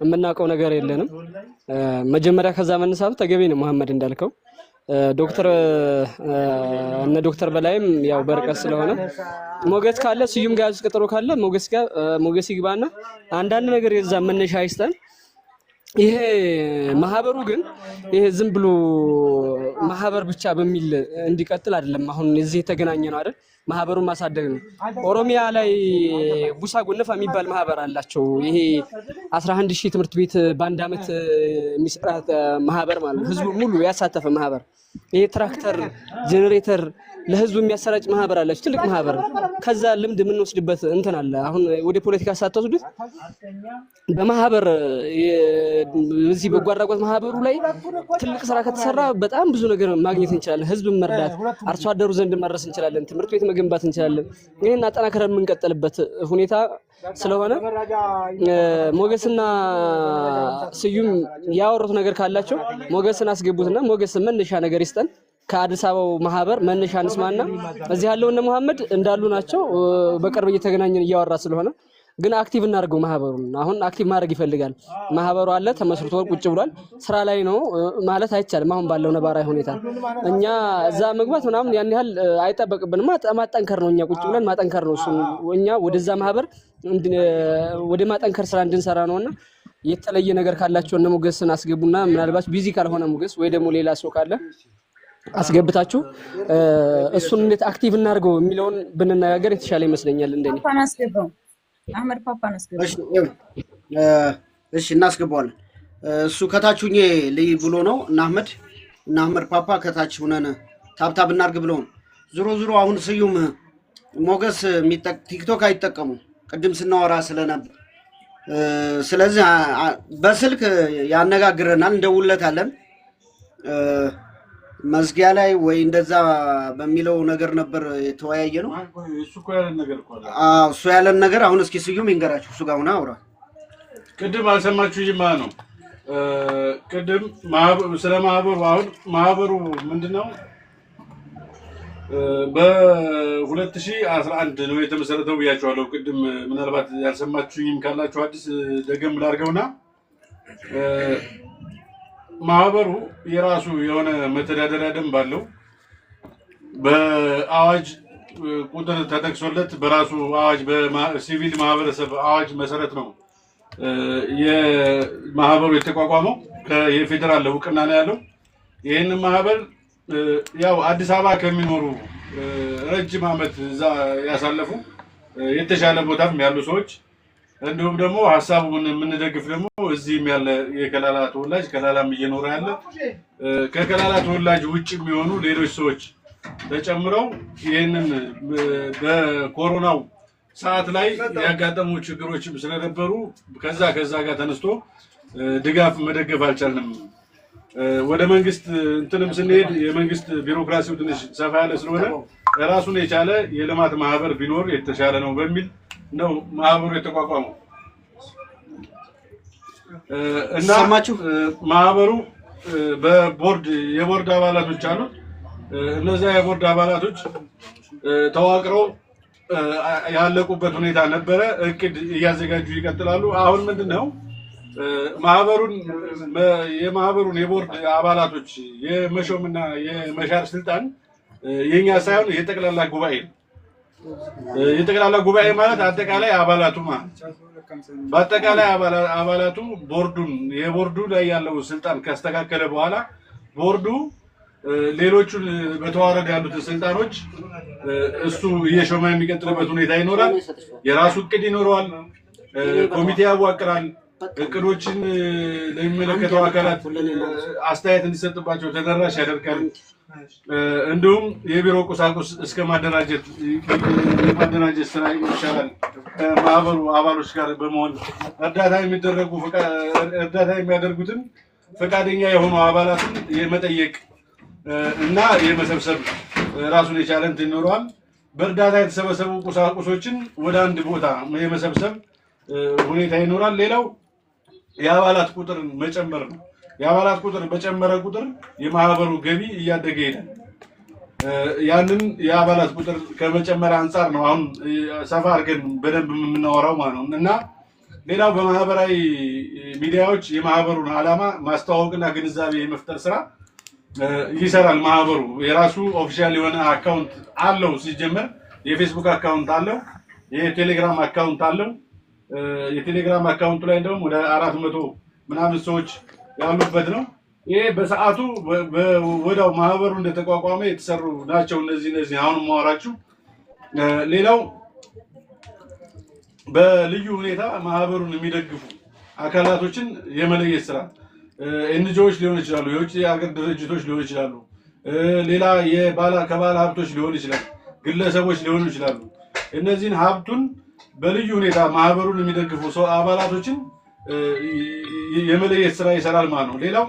የምናውቀው ነገር የለንም መጀመሪያ ከዛ መነሳቱ ተገቢ ነው መሐመድ እንዳልከው ዶክተር በላይም ያው በርቀት ስለሆነ ሞገስ ካለ ስዩም ጋር አስቀጥሮ ካለ ሞገስ ይግባና አንዳንድ ነገር የዛ መነሻ አይስተን ይሄ ማህበሩ ግን ይሄ ዝም ብሎ ማህበር ብቻ በሚል እንዲቀጥል አይደለም አሁን እዚህ የተገናኘ ነው አይደል ማህበሩን ማሳደግ ነው ኦሮሚያ ላይ ቡሳ ጎነፋ የሚባል ማህበር አላቸው ይሄ 11000 ትምህርት ቤት በአንድ አመት የሚሰራት ማህበር ማለት ህዝቡ ሙሉ ያሳተፈ ማህበር ይሄ ትራክተር ጄነሬተር ለህዝቡ የሚያሰራጭ ማህበር አላችሁ ትልቅ ማህበር ከዛ ልምድ ምን ወስድበት እንትን አለ አሁን ወደ ፖለቲካ ሳትወስዱት በማህበር እዚህ በጓራጓት ማህበሩ ላይ ትልቅ ስራ ከተሰራ በጣም ብዙ ነገር ማግኘት እንችላለን ህዝብ መርዳት አርሶ አደሩ ዘንድ መድረስ እንችላለን ትምህርት ቤት መገንባት እንችላለን ይሄን አጠናክረን የምንቀጥልበት ሁኔታ ስለሆነ ሞገስና ስዩም ያወሩት ነገር ካላቸው ሞገስን አስገቡትና ሞገስ መነሻ ነገር ይስጠን ከአዲስ አበባው ማህበር መነሻ እንስማና እዚህ ያለው እነ መሐመድ እንዳሉ ናቸው በቅርብ እየተገናኘን እያወራ ስለሆነ ግን አክቲቭ እናርገው ማህበሩን አሁን አክቲቭ ማድረግ ይፈልጋል ማህበሩ አለ ተመስርቶ ቁጭ ብሏል ስራ ላይ ነው ማለት አይቻልም አሁን ባለው ነባራዊ ሁኔታ እኛ እዛ መግባት ምናምን ያን ያህል አይጠበቅብንም ማጠንከር ነው እኛ ቁጭ ብለን ማጠንከር ነው እሱ እኛ ወደዛ ማህበር ወደ ማጠንከር ስራ እንድንሰራ ነውና የተለየ ነገር ካላቸው እነ ሞገስን አስገቡና ምናልባት ቢዚ ካልሆነ ሞገስ ወይ ደግሞ ሌላ ሰው ካለ አስገብታችሁ እሱን እንዴት አክቲቭ እናርገው የሚለውን ብንነጋገር የተሻለ ይመስለኛል እንደኔ ፓፓን አስገባው አህመድ ፓፓን አስገባው እሺ እናስገባዋለን እሱ ከታችሁኝ ልይ ብሎ ነው እና አህመድ ፓፓ ከታች ሆነን ታብታብ እናርግ ብለው ዙሮ አሁን ስዩም ሞገስ ቲክቶክ አይጠቀሙ ቅድም ስናወራ ስለነበር ስለዚህ በስልክ ያነጋግረናል እንደውለታለን መዝጊያ ላይ ወይ እንደዛ በሚለው ነገር ነበር የተወያየ ነው እሱ ያለን ነገር አሁን እስኪ ስዩም ይንገራችሁ እሱ ጋር ሆነ አውራ ቅድም አልሰማችሁኝማ ነው ቅድም ስለ ማህበሩ አሁን ማህበሩ ምንድነው በ2011 ነው የተመሰረተው ብያችኋለሁ ቅድም ምናልባት ያልሰማችሁኝም ካላችሁ አዲስ ደገም ላድርገውና ማህበሩ የራሱ የሆነ መተዳደሪያ ደንብ አለው በአዋጅ ቁጥር ተጠቅሶለት በራሱ አዋጅ በሲቪል ማህበረሰብ አዋጅ መሰረት ነው የማህበሩ የተቋቋመው የፌደራል እውቅና ነው ያለው ይሄን ማህበር ያው አዲስ አበባ ከሚኖሩ ረጅም አመት እዛ ያሳለፉ የተሻለ ቦታም ያሉ ሰዎች እንዲሁም ደግሞ ሐሳቡን የምንደግፍ ደግሞ እዚህም ያለ የከላላ ተወላጅ ከላላም እየኖረ ያለ ከከላላ ተወላጅ ውጭ የሚሆኑ ሌሎች ሰዎች ተጨምረው ይሄንን በኮሮናው ሰዓት ላይ ያጋጠሙ ችግሮችም ስለነበሩ ከዛ ጋር ተነስቶ ድጋፍ መደገፍ አልቻልንም ወደ መንግስት እንትንም ስንሄድ የመንግስት ቢሮክራሲው ትንሽ ሰፋ ያለ ስለሆነ ራሱን የቻለ የልማት ማህበር ቢኖር የተሻለ ነው በሚል ነው ማህበሩ የተቋቋመው እና ማህበሩ የቦርድ አባላቶች አሉት። እነዚያ የቦርድ አባላቶች ተዋቅረው ያለቁበት ሁኔታ ነበረ። እቅድ እያዘጋጁ ይቀጥላሉ። አሁን ምንድነው የማህበሩን የቦርድ አባላቶች የመሾምና የመሻር ስልጣን የኛ ሳይሆን የጠቅላላ ጉባኤ ነው። የጠቅላላ ጉባኤ ማለት አጠቃላይ አባላቱ ማለት በአጠቃላይ አባላቱ የቦርዱ ላይ ያለው ስልጣን ካስተካከለ በኋላ ቦርዱ ሌሎቹን በተዋረድ ያሉትን ስልጣኖች እሱ እየሾመ የሚቀጥልበት ሁኔታ ይኖራል። የራሱ እቅድ ይኖረዋል። ኮሚቴ ያዋቅራል። እቅዶችን ለሚመለከተው አካላት አስተያየት እንዲሰጥባቸው ተደራሽ ያደርጋል። እንዲሁም የቢሮ ቁሳቁስ እስከ ማደራጀት ስራ ይሻላል። ከማህበሩ አባሎች ጋር በመሆን እርዳታ የሚያደርጉትን ፈቃደኛ የሆኑ አባላትን የመጠየቅ እና የመሰብሰብ ራሱን የቻለ እንትን ይኖረዋል። በእርዳታ የተሰበሰቡ ቁሳቁሶችን ወደ አንድ ቦታ የመሰብሰብ ሁኔታ ይኖራል። ሌላው የአባላት ቁጥር መጨመር ነው። የአባላት ቁጥር በጨመረ ቁጥር የማህበሩ ገቢ እያደገ ይሄዳል። ያንን የአባላት ቁጥር ከመጨመር አንጻር ነው አሁን ሰፋ አድርገን በደንብ የምናወራው ማለት ነው። እና ሌላው በማህበራዊ ሚዲያዎች የማህበሩን ዓላማ ማስተዋወቅና ግንዛቤ የመፍጠር ስራ ይሰራል። ማህበሩ የራሱ ኦፊሻል የሆነ አካውንት አለው። ሲጀመር የፌስቡክ አካውንት አለው፣ የቴሌግራም አካውንት አለው። የቴሌግራም አካውንቱ ላይ እንደውም ወደ 400 ምናምን ሰዎች ያሉበት ነው። ይሄ በሰዓቱ ወዳው ማህበሩ እንደተቋቋመ የተሰሩ ናቸው። እነዚህ አሁን ማወራችሁ። ሌላው በልዩ ሁኔታ ማህበሩን የሚደግፉ አካላቶችን የመለየት ስራ ኤንጂኦዎች ሊሆኑ ይችላሉ፣ የውጭ ሀገር ድርጅቶች ሊሆኑ ይችላሉ፣ ሌላ ከባለ ሀብቶች ሊሆኑ ይችላል፣ ግለሰቦች ሊሆኑ ይችላሉ። እነዚህን ሀብቱን በልዩ ሁኔታ ማህበሩን የሚደግፉ ሰው አባላቶችን የመለየት ስራ ይሰራል ማለት ነው። ሌላው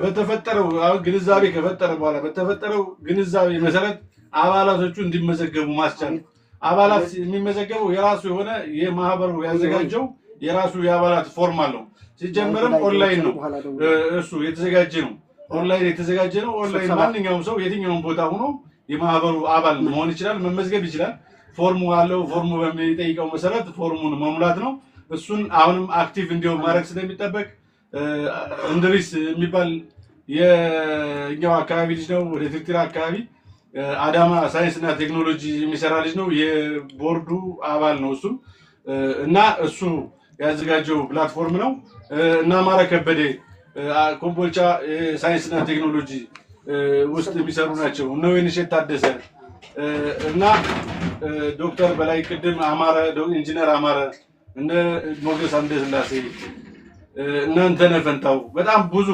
በተፈጠረው ግንዛቤ ከፈጠረ በኋላ በተፈጠረው ግንዛቤ መሰረት አባላቶቹ እንዲመዘገቡ ማስቻል። አባላት የሚመዘገበው የራሱ የሆነ የማህበሩ ያዘጋጀው የራሱ የአባላት ፎርም አለው። ሲጀመርም ኦንላይን ነው፣ እሱ የተዘጋጀ ነው። ኦንላይን የተዘጋጀ ነው። ኦንላይን ማንኛውም ሰው የትኛውም ቦታ ሆኖ የማህበሩ አባል መሆን ይችላል፣ መመዝገብ ይችላል። ፎርሙ አለው። ፎርሙ በሚጠይቀው መሰረት ፎርሙን መሙላት ነው። እሱን አሁንም አክቲቭ እንዲሆን ማድረግ ስለሚጠበቅ እንድሪስ የሚባል የኛው አካባቢ ልጅ ነው፣ ወደ ትክክል አካባቢ አዳማ ሳይንስና ቴክኖሎጂ የሚሰራ ልጅ ነው። የቦርዱ አባል ነው እሱ እና እሱ ያዘጋጀው ፕላትፎርም ነው። እና አማረ ከበደ ኮምቦልቻ ሳይንስና ቴክኖሎጂ ውስጥ የሚሰሩ ናቸው። እነ ወይንሸት ታደሰ እና ዶክተር በላይ ቅድም ኢንጂነር አማረ፣ እነ ሞገስ አምደስላሴ፣ እነ አንተነህ ፈንታው በጣም ብዙ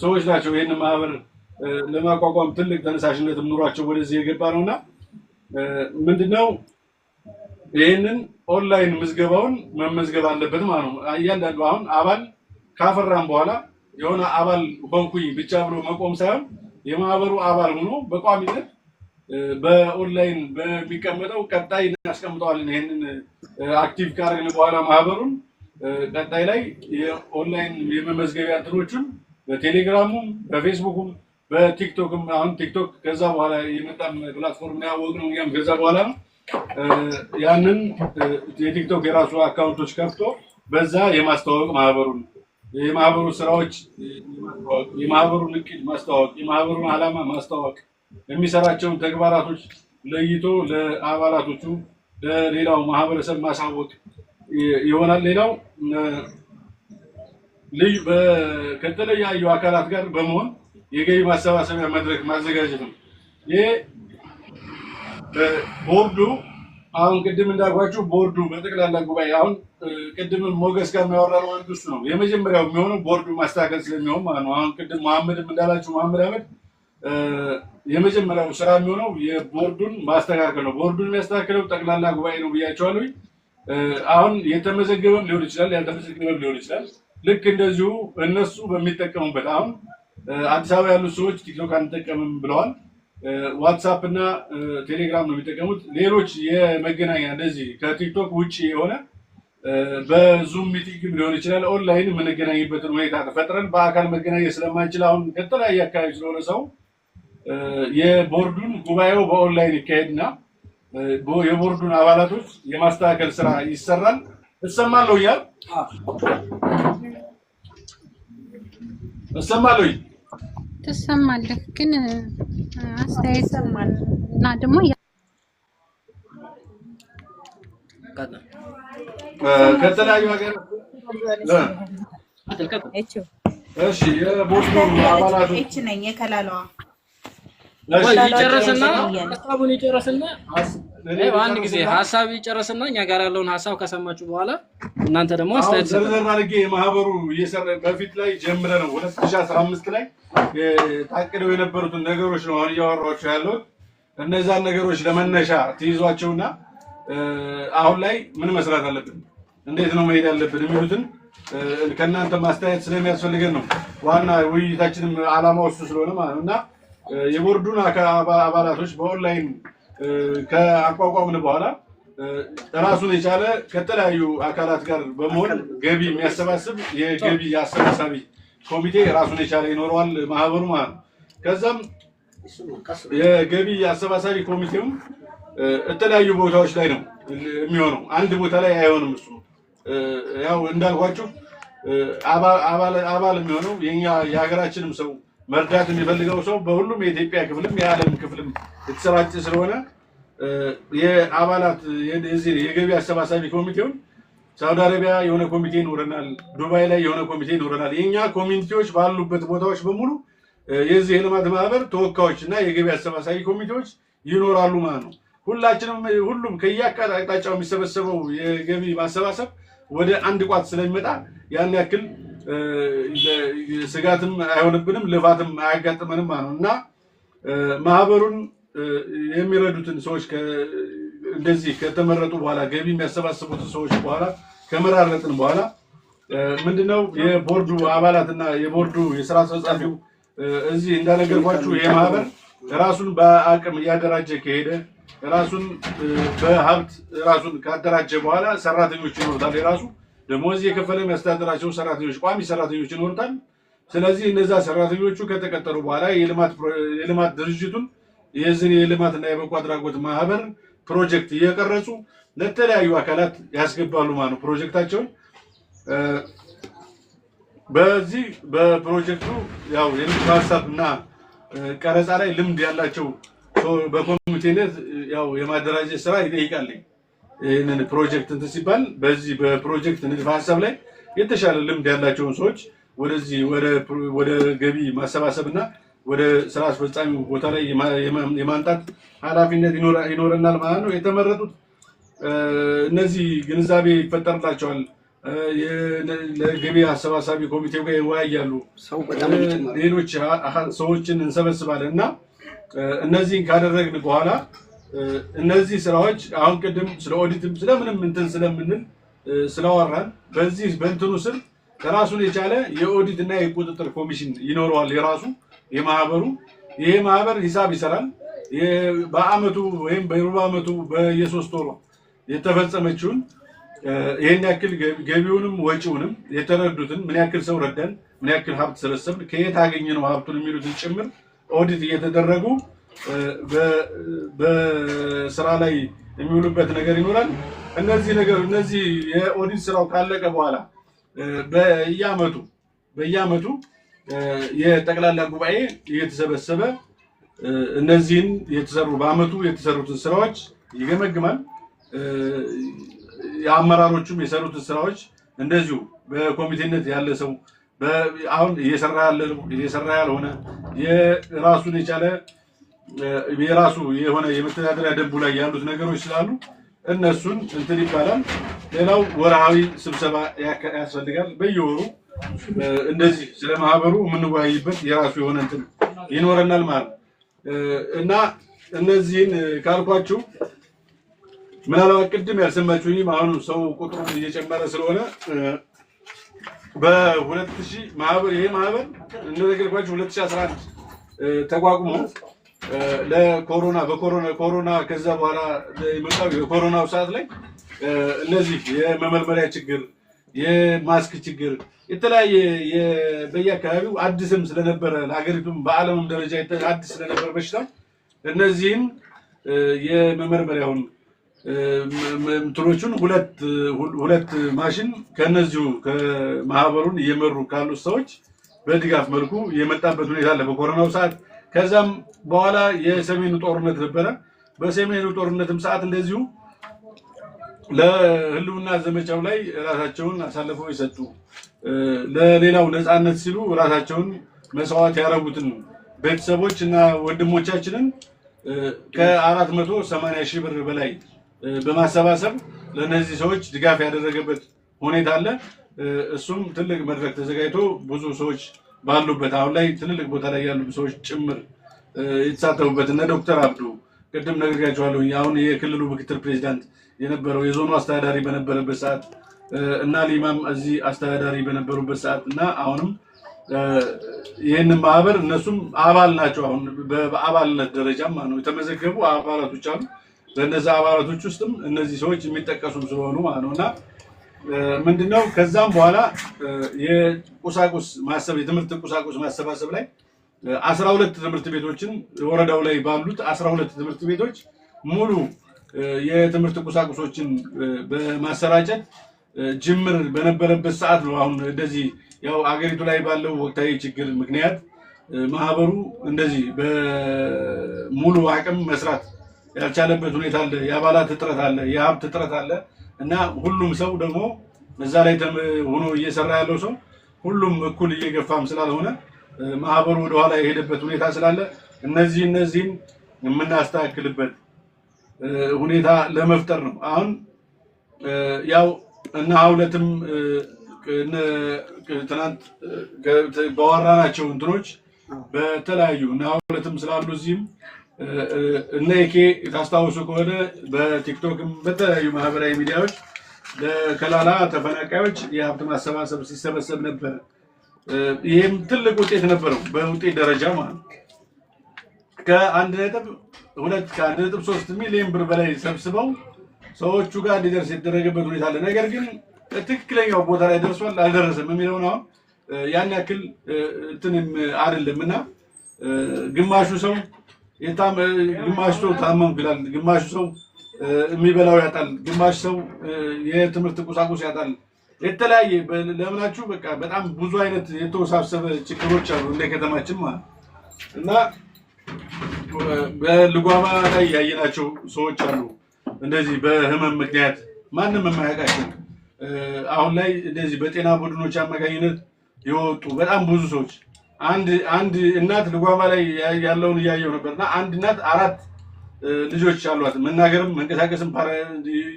ሰዎች ናቸው። ይህን ማህበር ለማቋቋም ትልቅ ተነሳሽነት ኑሯቸው ወደዚህ የገባ ነውና ምንድነው ይህንን ኦንላይን ምዝገባውን መመዝገብ አለበት ማለት ነው። እያንዳንዱ አሁን አባል ካፈራም በኋላ የሆነ አባል በንኩኝ ብቻ ብሎ መቆም ሳይሆን የማህበሩ አባል ሆኖ በቋሚነት በኦንላይን በሚቀመጠው ቀጣይ እናስቀምጠዋለን። ይሄንን አክቲቭ ካደረግን በኋላ ማህበሩን ቀጣይ ላይ የኦንላይን የመመዝገቢያ እንትኖችን በቴሌግራሙም በፌስቡክም በቲክቶክም አሁን ቲክቶክ ከዛ በኋላ የመጣም ፕላትፎርም ነው ያወቅነው። እኛም ከዛ በኋላ ነው ያንን የቲክቶክ የራሱ አካውንቶች ከፍቶ በዛ የማስተዋወቅ ማህበሩን የማህበሩ ስራዎች የማህበሩን እቅድ ማስተዋወቅ የማህበሩን ዓላማ ማስተዋወቅ የሚሰራቸውን ተግባራቶች ለይቶ ለአባላቶቹ ለሌላው ማህበረሰብ ማሳወቅ ይሆናል። ሌላው ከተለያዩ አካላት ጋር በመሆን የገቢ ማሰባሰቢያ መድረክ ማዘጋጀት ነው። ይሄ ቦርዱ አሁን ቅድም እንዳልኳችሁ ቦርዱ በጠቅላላ ጉባኤ አሁን ቅድም ሞገስ ጋር የሚያወራው አንዱ እሱ ነው። የመጀመሪያው የሚሆነው ቦርዱ ማስተካከል ስለሚሆን ማለት ነው። አሁን ቅድም መሐመድም እንዳላችሁ መሐመድ አህመድ የመጀመሪያው ስራ የሚሆነው የቦርዱን ማስተካከል ነው። ቦርዱን የሚያስተካክለው ጠቅላላ ጉባኤ ነው ብያቸዋለሁ። አሁን የተመዘገበም ሊሆን ይችላል፣ ያልተመዘገበም ሊሆን ይችላል። ልክ እንደዚሁ እነሱ በሚጠቀሙበት አሁን አዲስ አበባ ያሉ ሰዎች ቲክቶክ አንጠቀምም ብለዋል። ዋትስአፕ እና ቴሌግራም ነው የሚጠቀሙት። ሌሎች የመገናኛ እንደዚህ ከቲክቶክ ውጪ የሆነ በዙም ሚቲንግ ሊሆን ይችላል ኦንላይን የምንገናኝበትን ሁኔታ ፈጥረን በአካል መገናኘት ስለማንችል አሁን ከተለያየ አካባቢ ስለሆነ ሰው የቦርዱን ጉባኤው በኦንላይን ይካሄድና የቦርዱን አባላቶች የማስተካከል ስራ ይሰራል። እሰማለሁ እያል እሰማለሁ ትሰማለህ ግን አስተያየት እና ደግሞ ከተለያዩ ሀገር እሺ የቦርዱ አባላቶች ነኝ የከላለዋ ይጨርስና ሀሳቡን ይጨርስና አንድ ጊዜ ሀሳብ ይጨርስና እኛ ጋር ያለውን ሀሳብ ከሰማችሁ በኋላ እናንተ ደግሞ አስተያየት ዘርዘር አድርጌ ማህበሩ እየሰራ በፊት ላይ ጀምረ ነው 2015 ላይ ታቅደው የነበሩትን ነገሮች ነው አሁን እያወራኋቸው ያለው። እነዛን ነገሮች ለመነሻ ትይዟቸውና አሁን ላይ ምን መስራት አለብን፣ እንዴት ነው መሄድ ያለብን የሚሉትን ከእናንተ ማስተያየት ስለሚያስፈልገን ነው። ዋና ውይይታችንም ዓላማው እሱ ስለሆነ ማለት ነውና የቦርዱን አባላቶች በኦንላይን ከአቋቋምን በኋላ ራሱን የቻለ ከተለያዩ አካላት ጋር በመሆን ገቢ የሚያሰባስብ የገቢ አሰባሳቢ ኮሚቴ ራሱን የቻለ ይኖረዋል ማህበሩ ማለት ነው። ከዛም የገቢ አሰባሳቢ ኮሚቴው የተለያዩ ቦታዎች ላይ ነው የሚሆነው፣ አንድ ቦታ ላይ አይሆንም። እሱ ያው እንዳልኳችሁ አባል የሚሆነው የኛ የሀገራችንም ሰው መርዳት የሚፈልገው ሰው በሁሉም የኢትዮጵያ ክፍልም የዓለም ክፍልም የተሰራጨ ስለሆነ የአባላት የገቢ አሰባሳቢ ኮሚቴውን ሳውዲ አረቢያ የሆነ ኮሚቴ ይኖረናል፣ ዱባይ ላይ የሆነ ኮሚቴ ይኖረናል። የኛ ኮሚኒቲዎች ባሉበት ቦታዎች በሙሉ የዚህ የልማት ማህበር ተወካዮች እና የገቢ አሰባሳቢ ኮሚቴዎች ይኖራሉ ማለት ነው። ሁሉም ከየአቅጣጫው የሚሰበሰበው የገቢ ማሰባሰብ ወደ አንድ ቋት ስለሚመጣ ያን ያክል ስጋትም አይሆንብንም፣ ልፋትም አያጋጥመንም ማለት ነው እና ማህበሩን የሚረዱትን ሰዎች እንደዚህ ከተመረጡ በኋላ ገቢ የሚያሰባስቡትን ሰዎች በኋላ ከመራረጥን በኋላ ምንድነው የቦርዱ አባላትና የቦርዱ የስራ አስፈጻሚው እዚህ እንዳነገርኳችሁ ይሄ ማህበር ራሱን በአቅም እያደራጀ ከሄደ ራሱን በሀብት ራሱን ካደራጀ በኋላ ሰራተኞች ይኖሩታል። የራሱ ደሞዝ የከፈለ የሚያስተዳድራቸው ሰራተኞች ቋሚ ሰራተኞች ይኖሩታል። ስለዚህ እነዛ ሰራተኞቹ ከተቀጠሩ በኋላ የልማት ድርጅቱን የዚህን የልማትና የበጎ አድራጎት ማህበር ፕሮጀክት እየቀረጹ ለተለያዩ አካላት ያስገባሉ ማለት ነው ፕሮጀክታቸውን። በዚህ በፕሮጀክቱ ያው የንድፈ ሀሳብና ቀረጻ ላይ ልምድ ያላቸው በኮሚቴነት ያው የማደራጀት ስራ ይጠይቃል። ይህንን ፕሮጀክት እንትን ሲባል በዚህ በፕሮጀክት ንድፈ ሀሳብ ላይ የተሻለ ልምድ ያላቸውን ሰዎች ወደዚህ ወደ ገቢ ማሰባሰብና ወደ ስራ አስፈጻሚ ቦታ ላይ የማንጣት ኃላፊነት ይኖረናል ማለት ነው። የተመረጡት እነዚህ ግንዛቤ ይፈጠርላቸዋል። ለገቢ አሰባሳቢ ኮሚቴው ጋር ይወያያሉ። ሌሎች ሰዎችን እንሰበስባለን እና እነዚህን ካደረግን በኋላ እነዚህ ስራዎች አሁን ቅድም ስለ ኦዲትም ስለምንም እንትን ስለምንል ስላወራን በዚህ በእንትኑ ስር ራሱን የቻለ የኦዲት እና የቁጥጥር ኮሚሽን ይኖረዋል የራሱ የማህበሩ። ይሄ ማህበር ሂሳብ ይሰራል። በአመቱ ወይም በሩብ አመቱ በየሶስት ወሩ የተፈጸመችውን ይሄን ያክል ገቢውንም ወጪውንም የተረዱትን ምን ያክል ሰው ረዳን፣ ምን ያክል ሀብት ሰበሰብን፣ ከየት አገኘነው ሀብቱን የሚሉትን ጭምር ኦዲት እየተደረጉ በስራ ላይ የሚውሉበት ነገር ይኖራል። እነዚህ የኦዲት ስራው ካለቀ በኋላ በየአመቱ የጠቅላላ ጉባኤ እየተሰበሰበ እነዚህን በአመቱ የተሰሩትን ስራዎች ይገመግማል። የአመራሮቹም የሰሩትን ስራዎች እንደዚሁ በኮሚቴነት ያለ ሰው አሁን እየሰራ ያልሆነ የራሱን የቻለ የራሱ የሆነ የመተዳደሪያ ደንቡ ላይ ያሉት ነገሮች ስላሉ እነሱን እንትን ይባላል። ሌላው ወርሃዊ ስብሰባ ያስፈልጋል። በየወሩ እንደዚህ ስለ ማህበሩ የምንወያይበት የራሱ የሆነ እንትን ይኖረናል ማለት እና እነዚህን ካልኳችሁ ምናልባት ቅድም ያልሰማችሁኝም አሁን ሰው ቁጥሩ እየጨመረ ስለሆነ በ2000 ማህበር ይሄ ማህበር እንደነገርኳችሁ 2011 ተቋቁሞ በኮሮና ከዛ በኋላ የመጣው የኮሮናው ሰዓት ላይ እነዚህ የመመርመሪያ ችግር የማስክ ችግር የተለያየ በየአካባቢው አዲስም ስለነበረ ለሀገሪቱም በዓለምም ደረጃ አዲስ ስለነበረ በሽታ እነዚህን የመመርመሪያውን እንትኖቹን ሁለት ማሽን ከነዚሁ ከማህበሩን እየመሩ ካሉት ሰዎች በድጋፍ መልኩ የመጣበት ሁኔታ አለ በኮሮናው ሰዓት። ከዛም በኋላ የሰሜኑ ጦርነት ነበረ። በሰሜኑ ጦርነትም ሰዓት እንደዚሁ ለህልውና ዘመቻው ላይ ራሳቸውን አሳልፈው የሰጡ ለሌላው ነፃነት ሲሉ ራሳቸውን መስዋዕት ያደረጉትን ቤተሰቦች እና ወንድሞቻችንን ከ480 ሺህ ብር በላይ በማሰባሰብ ለነዚህ ሰዎች ድጋፍ ያደረገበት ሁኔታ አለ። እሱም ትልቅ መድረክ ተዘጋጅቶ ብዙ ሰዎች ባሉበት አሁን ላይ ትልልቅ ቦታ ላይ ያሉ ሰዎች ጭምር የተሳተፉበት እነ ዶክተር አብዱ ቅድም ነግሬያቸዋለሁ። አሁን የክልሉ ምክትል ፕሬዚዳንት የነበረው የዞኑ አስተዳዳሪ በነበረበት ሰዓት እና ሊማም እዚህ አስተዳዳሪ በነበሩበት ሰዓት እና አሁንም ይህንን ማህበር እነሱም አባል ናቸው። አሁን በአባልነት ደረጃም ነው የተመዘገቡ አባላቶች አሉ። በእነዚህ አባላቶች ውስጥም እነዚህ ሰዎች የሚጠቀሱ ስለሆኑ ማለት ነውና ምንድነው ከዛም በኋላ የቁሳቁስ ማሰብ የትምህርት ቁሳቁስ ማሰባሰብ ላይ 12 ትምህርት ቤቶችን ወረዳው ላይ ባሉት 12 ትምህርት ቤቶች ሙሉ የትምህርት ቁሳቁሶችን በማሰራጨት ጅምር በነበረበት ሰዓት ነው። አሁን እንደዚህ ያው አገሪቱ ላይ ባለው ወቅታዊ ችግር ምክንያት ማህበሩ እንደዚህ በሙሉ አቅም መስራት ያልቻለበት ሁኔታ አለ። የአባላት እጥረት አለ፣ የሀብት እጥረት አለ እና ሁሉም ሰው ደግሞ እዛ ላይ ሆኖ እየሰራ ያለው ሰው ሁሉም እኩል እየገፋም ስላልሆነ ማህበሩ ወደኋላ የሄደበት ሁኔታ ስላለ እነዚህን የምናስተካክልበት ሁኔታ ለመፍጠር ነው። አሁን ያው እና ሀውለትም ትናንት ባወራናቸው እንትኖች በተለያዩ እና ሀውለትም ስላሉ እዚህም እነ ኤኬ ታስታውሱ ከሆነ በቲክቶክም በተለያዩ ማህበራዊ ሚዲያዎች ለከላላ ተፈናቃዮች የሀብት ማሰባሰብ ሲሰበሰብ ነበር። ይህም ትልቅ ውጤት ነበረው በውጤት ደረጃ ማለት ነው። ከ1.3 ሚሊዮን ብር በላይ ሰብስበው ሰዎቹ ጋር እንዲደርስ የተደረገበት ሁኔታ አለ። ነገር ግን ትክክለኛው ቦታ ላይ ደርሷል አልደረሰም የሚለውን አሁን ያን ያክል እንትንም አይደለም እና ግማሹ ሰው ታመምኩ ይላል፣ ግማሹ ሰው የሚበላው ያጣል፣ ግማሹ ሰው የትምህርት ቁሳቁስ ያጣል። የተለያየ ለምናችሁ በቃ በጣም ብዙ አይነት የተወሳሰበ ችግሮች አሉ እንደ ከተማችን ማለት እና በልጓማ ላይ ያየናቸው ሰዎች አሉ እንደዚህ በህመም ምክንያት ማንም የማያውቃቸው አሁን ላይ እንደዚህ በጤና ቡድኖች አማካኝነት የወጡ በጣም ብዙ ሰዎች አንድ እናት ልጓማ ላይ ያለውን እያየው ነበርና አንድ እናት 4 ልጆች አሏት። መናገርም መንቀሳቀስም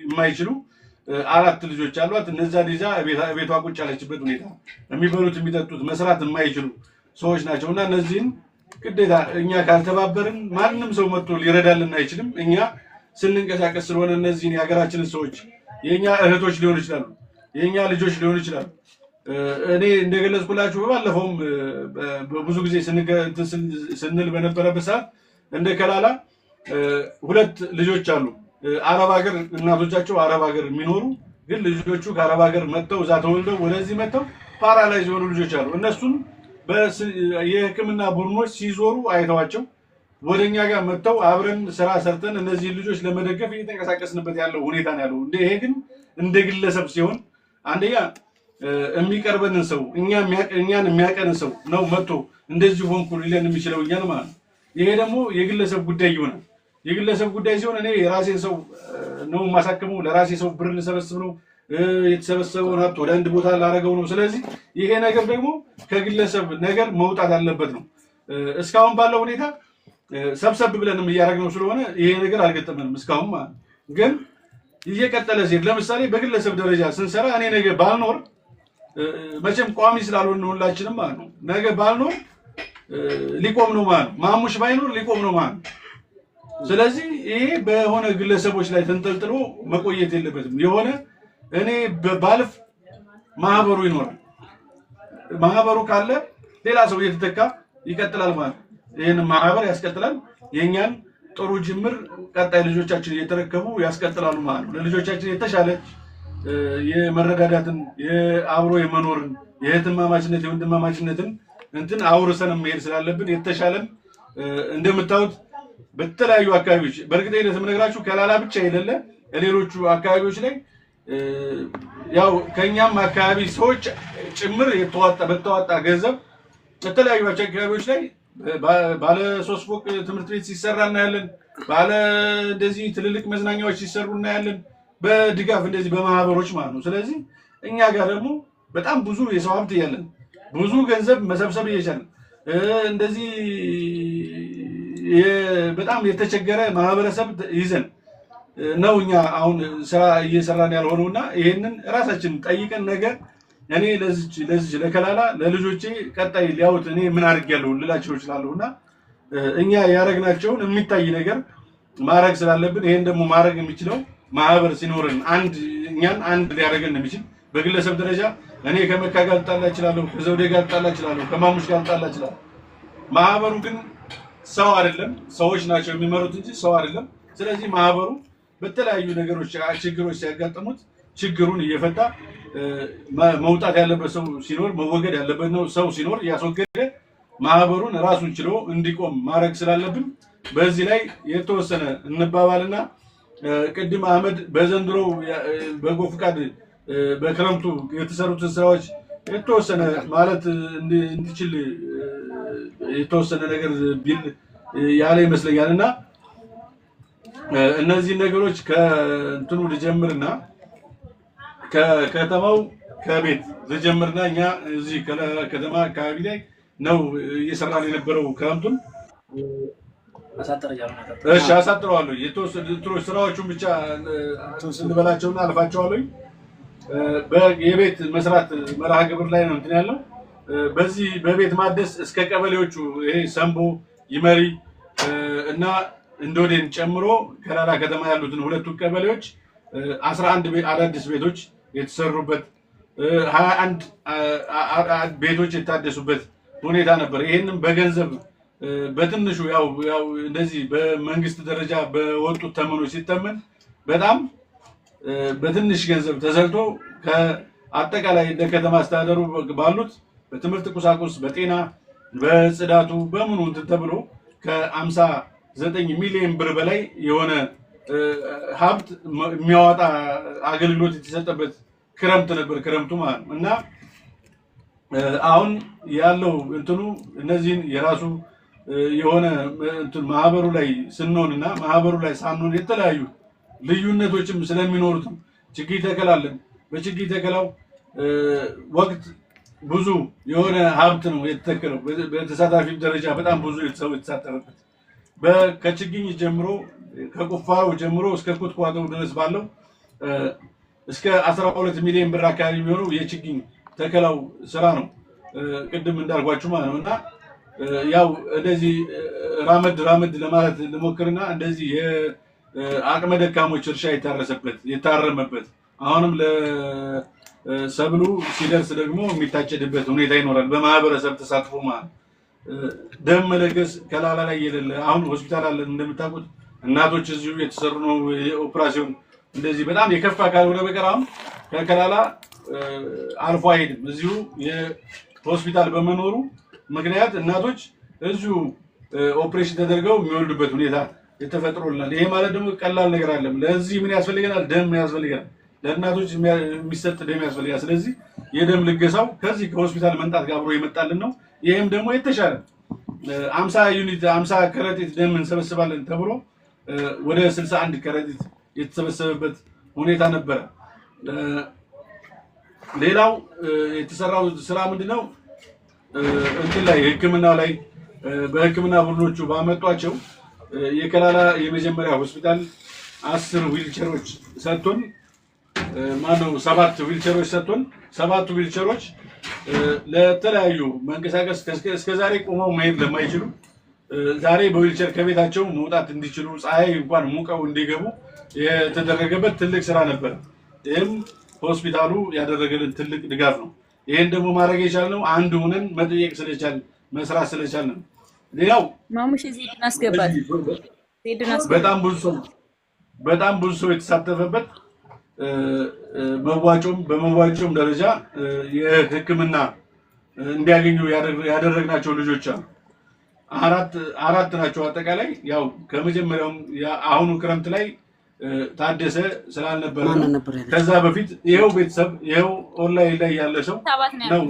የማይችሉ 4 ልጆች አሏት። እነዛ ልጅ ቤቷ ቁጭ ያለችበት ሁኔታ የሚበሉት የሚጠጡት መስራት የማይችሉ ሰዎች ናቸውና እነዚህን ግዴታ እኛ ካልተባበርን ማንም ሰው መጥቶ ሊረዳልን አይችልም። እኛ ስንንቀሳቀስ ስለሆነ እነዚህን የሀገራችንን ሰዎች የኛ እህቶች ሊሆኑ ይችላሉ፣ የኛ ልጆች ሊሆኑ ይችላሉ። እኔ እንደገለጽኩላችሁ በባለፈውም ብዙ ጊዜ ስንል በነበረበት ሰዓት እንደ ከላላ 2 ልጆች አሉ። አረብ ሀገር እናቶቻቸው አረብ ሀገር የሚኖሩ ግን ልጆቹ ከአረብ ሀገር መጥተው እዛ ተወልደው ወደዚህ መጥተው ፓራላይዝ የሆኑ ልጆች አሉ። እነሱን የሕክምና ቡድኖች ሲዞሩ አይተዋቸው ወደኛ ጋር መጥተው አብረን ስራ ሰርተን እነዚህ ልጆች ለመደገፍ እየተንቀሳቀስንበት ያለው ሁኔታ ነው ያለው። እንደ ይሄ ግን እንደ ግለሰብ ሲሆን አንደኛ የሚቀርበንን ሰው እኛን የሚያቀንን ሰው ነው መጥቶ እንደዚህ ሆንኩ ሊለን የሚችለው እኛን ማለት ነው። ይሄ ደግሞ የግለሰብ ጉዳይ ይሆናል። የግለሰብ ጉዳይ ሲሆን እኔ የራሴን ሰው ነው የማሳክመው፣ ለራሴ ሰው ብር ልሰበስብ ነው፣ የተሰበሰበውን ሀብት ወደ አንድ ቦታ ላደረገው ነው። ስለዚህ ይሄ ነገር ደግሞ ከግለሰብ ነገር መውጣት አለበት ነው። እስካሁን ባለው ሁኔታ ሰብሰብ ብለንም እያደረግነው ስለሆነ ይሄ ነገር አልገጠመንም እስካሁን ማለት ነው። ግን እየቀጠለ ሲሄድ ለምሳሌ በግለሰብ ደረጃ ስንሰራ እኔ ነገ ባልኖር መቼም ቋሚ ስላልሆነ ሁላችንም ማለት ነው ነገ ባልኖር ሊቆም ነው ማለት ነው። ማሙሽ ባይኖር ሊቆም ነው ማለት ነው። ስለዚህ ይሄ በሆነ ግለሰቦች ላይ ተንጠልጥሎ መቆየት የለበትም። የሆነ እኔ ባልፍ ማህበሩ ይኖራል፣ ማህበሩ ካለ ሌላ ሰው እየተተካ ይቀጥላል ማለት ይሄን ማህበር ያስቀጥላል የኛን ጥሩ ጅምር ቀጣይ ልጆቻችን እየተረከቡ ያስቀጥላሉ ማለት ለልጆቻችን የተሻለ የመረዳዳትን የአብሮ የመኖርን የህትማማችነት የወንድማማችነትን እንትን አውርሰን መሄድ ስላለብን የተሻለም እንደምታዩት በተለያዩ አካባቢዎች በርግጠኝነት የምነግራችሁ ከላላ ብቻ አይደለ ሌሎቹ አካባቢዎች ላይ ያው ከኛም አካባቢ ሰዎች ጭምር በተዋጣ ገንዘብ በተለያዩ አካባቢዎች ላይ ባለ 3 ፎቅ ትምህርት ቤት ሲሰራ እናያለን ባለ እንደዚህ ትልልቅ መዝናኛዎች ሲሰሩ እናያለን በድጋፍ እንደዚህ በማህበሮች ማለት ነው ስለዚህ እኛ ጋር ደግሞ በጣም ብዙ የሰው ሀብት ያለን ብዙ ገንዘብ መሰብሰብ እየቻለን እንደዚህ በጣም የተቸገረ ማህበረሰብ ይዘን ነው እኛ አሁን ስራ እየሰራን ያልሆነውና ይሄንን ራሳችን ጠይቀን ነገር እኔ ለዚህ ለከላላ ለልጆቼ ቀጣይ ሊያውት እኔ ምን አድርጌያለሁ ልላቸው ይችላልውና እኛ ያረግናቸውን የሚታይ ነገር ማረግ ስላለብን ይሄን ደግሞ ማረግ የሚችለው ማህበር ሲኖርን እኛን አንድ ሊያደርገን የሚችል በግለሰብ ደረጃ እኔ ከመካ ጋር ጣላ ይችላል ከዘውዴ ጋር ጣላ ይችላል ከማሙሽ ጋር ጣላ ይችላል ማህበሩ ግን ሰው አይደለም ሰዎች ናቸው የሚመሩት እንጂ ሰው አይደለም ስለዚህ ማህበሩ በተለያዩ ነገሮች ችግሮች ሲያጋጥሙት ችግሩን እየፈታ መውጣት ያለበት ሰው ሲኖር መወገድ ያለበት ነው ሰው ሲኖር ያስወገደ ማህበሩን ራሱን ችሎ እንዲቆም ማድረግ ስላለብን በዚህ ላይ የተወሰነ እንባባልና ቅድም አህመድ በዘንድሮ በጎ ፍቃድ በክረምቱ የተሰሩትን ስራዎች የተወሰነ ማለት እንዲችል የተወሰነ ነገር ቢል ያለ ይመስለኛልና እነዚህ ነገሮች ከእንትኑ ልጀምርና ከከተማው ከቤት ልጀምርና እኛ እዚህ ከተማ አካባቢ ላይ ነው እየሰራን የነበረው ክረምቱን እሺ አሳጥረዋለሁ የተወሰኑ ስራዎቹን ብቻ እንበላቸውና አልፋቸዋለሁ የቤት መስራት መርሃ ግብር ላይ ነው እንትን ያለው በዚህ በቤት ማደስ እስከ ቀበሌዎቹ ይሄ ሰምቦ ይመሪ እና እንዶዴን ጨምሮ ከላላ ከተማ ያሉትን ሁለቱ ቀበሌዎች 11 አዳዲስ ቤቶች የተሰሩበት 21 ቤቶች የታደሱበት ሁኔታ ነበር ይሄንን በገንዘብ በትንሹ ያው እንደዚህ በመንግስት ደረጃ በወጡት ተመኖች ሲተመን በጣም በትንሽ ገንዘብ ተሰርቶ ከአጠቃላይ ለከተማ አስተዳደሩ ባሉት በትምህርት ቁሳቁስ በጤና በጽዳቱ በምኑ እንትን ተብሎ ከ59 ሚሊዮን ብር በላይ የሆነ ሀብት የሚያወጣ አገልግሎት የተሰጠበት ክረምት ነበር ክረምቱ ማለት ነው እና አሁን ያለው እንትኑ እነዚህን የራሱ የሆነ እንትን ማህበሩ ላይ ስንሆንና ማህበሩ ላይ ሳንሆን የተለያዩ ልዩነቶችም ስለሚኖሩት ችግኝ ተከላለን በችግኝ ተከላው ወቅት ብዙ የሆነ ሀብት ነው የተተከለው በተሳታፊ ደረጃ በጣም ብዙ ሰው የተሳተፈበት ከችግኝ ጀምሮ ከቁፋሮ ጀምሮ እስከ ኩትኳቶ ድረስ ባለው እስከ 12 ሚሊዮን ብር አካባቢ የሚሆነው የችግኝ ተከላው ስራ ነው ቅድም እንዳልኳችሁ ማለት ነውና ያው እንደዚህ ራመድ ለማለት ልሞክርና እንደዚህ የአቅመ ደካሞች እርሻ የታረመበት አሁንም ለሰብሉ ሲደርስ ደግሞ የሚታጨድበት ሁኔታ ይኖራል በማህበረሰብ ተሳትፎ ማለት ደም መለገስ ከላላ ላይ የሌለ አሁን ሆስፒታል አለ እንደምታውቁት እናቶች እዚሁ የተሰሩ ነው ኦፕራሲዮን እንደዚህ በጣም የከፋ ካልሆነ በቀር አሁን ከከላላ አልፎ አይሄድም እዚሁ የሆስፒታል በመኖሩ ምክንያት እናቶች እዚሁ ኦፕሬሽን ተደርገው የሚወልዱበት ሁኔታ የተፈጥሮልናል ይሄ ማለት ደግሞ ቀላል ነገር አይደለም ለዚህ ምን ያስፈልገናል ደም ያስፈልገናል ለእናቶች የሚሰጥ ደም ያስፈልጋል ስለዚህ የደም ልገሳው ከዚህ ከሆስፒታል መንጣት ጋር አብሮ ይመጣልን ነው ይሄም ደግሞ የተሻለ 50 ከረጢት ደም እንሰበስባለን ተብሎ ወደ 61 ከረጢት የተሰበሰበበት ሁኔታ ነበር ሌላው የተሰራው ስራ ምንድነው እንትን ላይ ህክምና ላይ በህክምና ቡድኖቹ ባመጧቸው የከላላ የመጀመሪያ ሆስፒታል 10 ዊልቸሮች ሰጥቶን ማነው 7 ዊልቸሮች ሰጥቶን 7 ዊልቸሮች ለተለያዩ መንቀሳቀስ እስከዛሬ ቆመው መሄድ ለማይችሉ ዛሬ በዊልቸር ከቤታቸው መውጣት እንዲችሉ ፀሐይ እንኳን ሙቀው እንዲገቡ የተደረገበት ትልቅ ስራ ነበር ይህም ሆስፒታሉ ያደረገልን ትልቅ ድጋፍ ነው ይሄን ደግሞ ማድረግ የቻልነው አንድ ሆነን መጠየቅ ስለቻልን መስራት ስለቻልን። ሌላው ማሙሽ ዜድን አስገባት። በጣም ብዙ ሰው የተሳተፈበት በመዋጮም ደረጃ የሕክምና እንዲያገኙ ያደረግናቸው ልጆች አሉ። አራት ናቸው አጠቃላይ። ያው ከመጀመሪያውም አሁኑ ክረምት ላይ ታደሰ ስላልነበረ ከዛ በፊት ይሄው ቤተሰብ ይሄው ኦንላይን ላይ ያለ ሰው ነው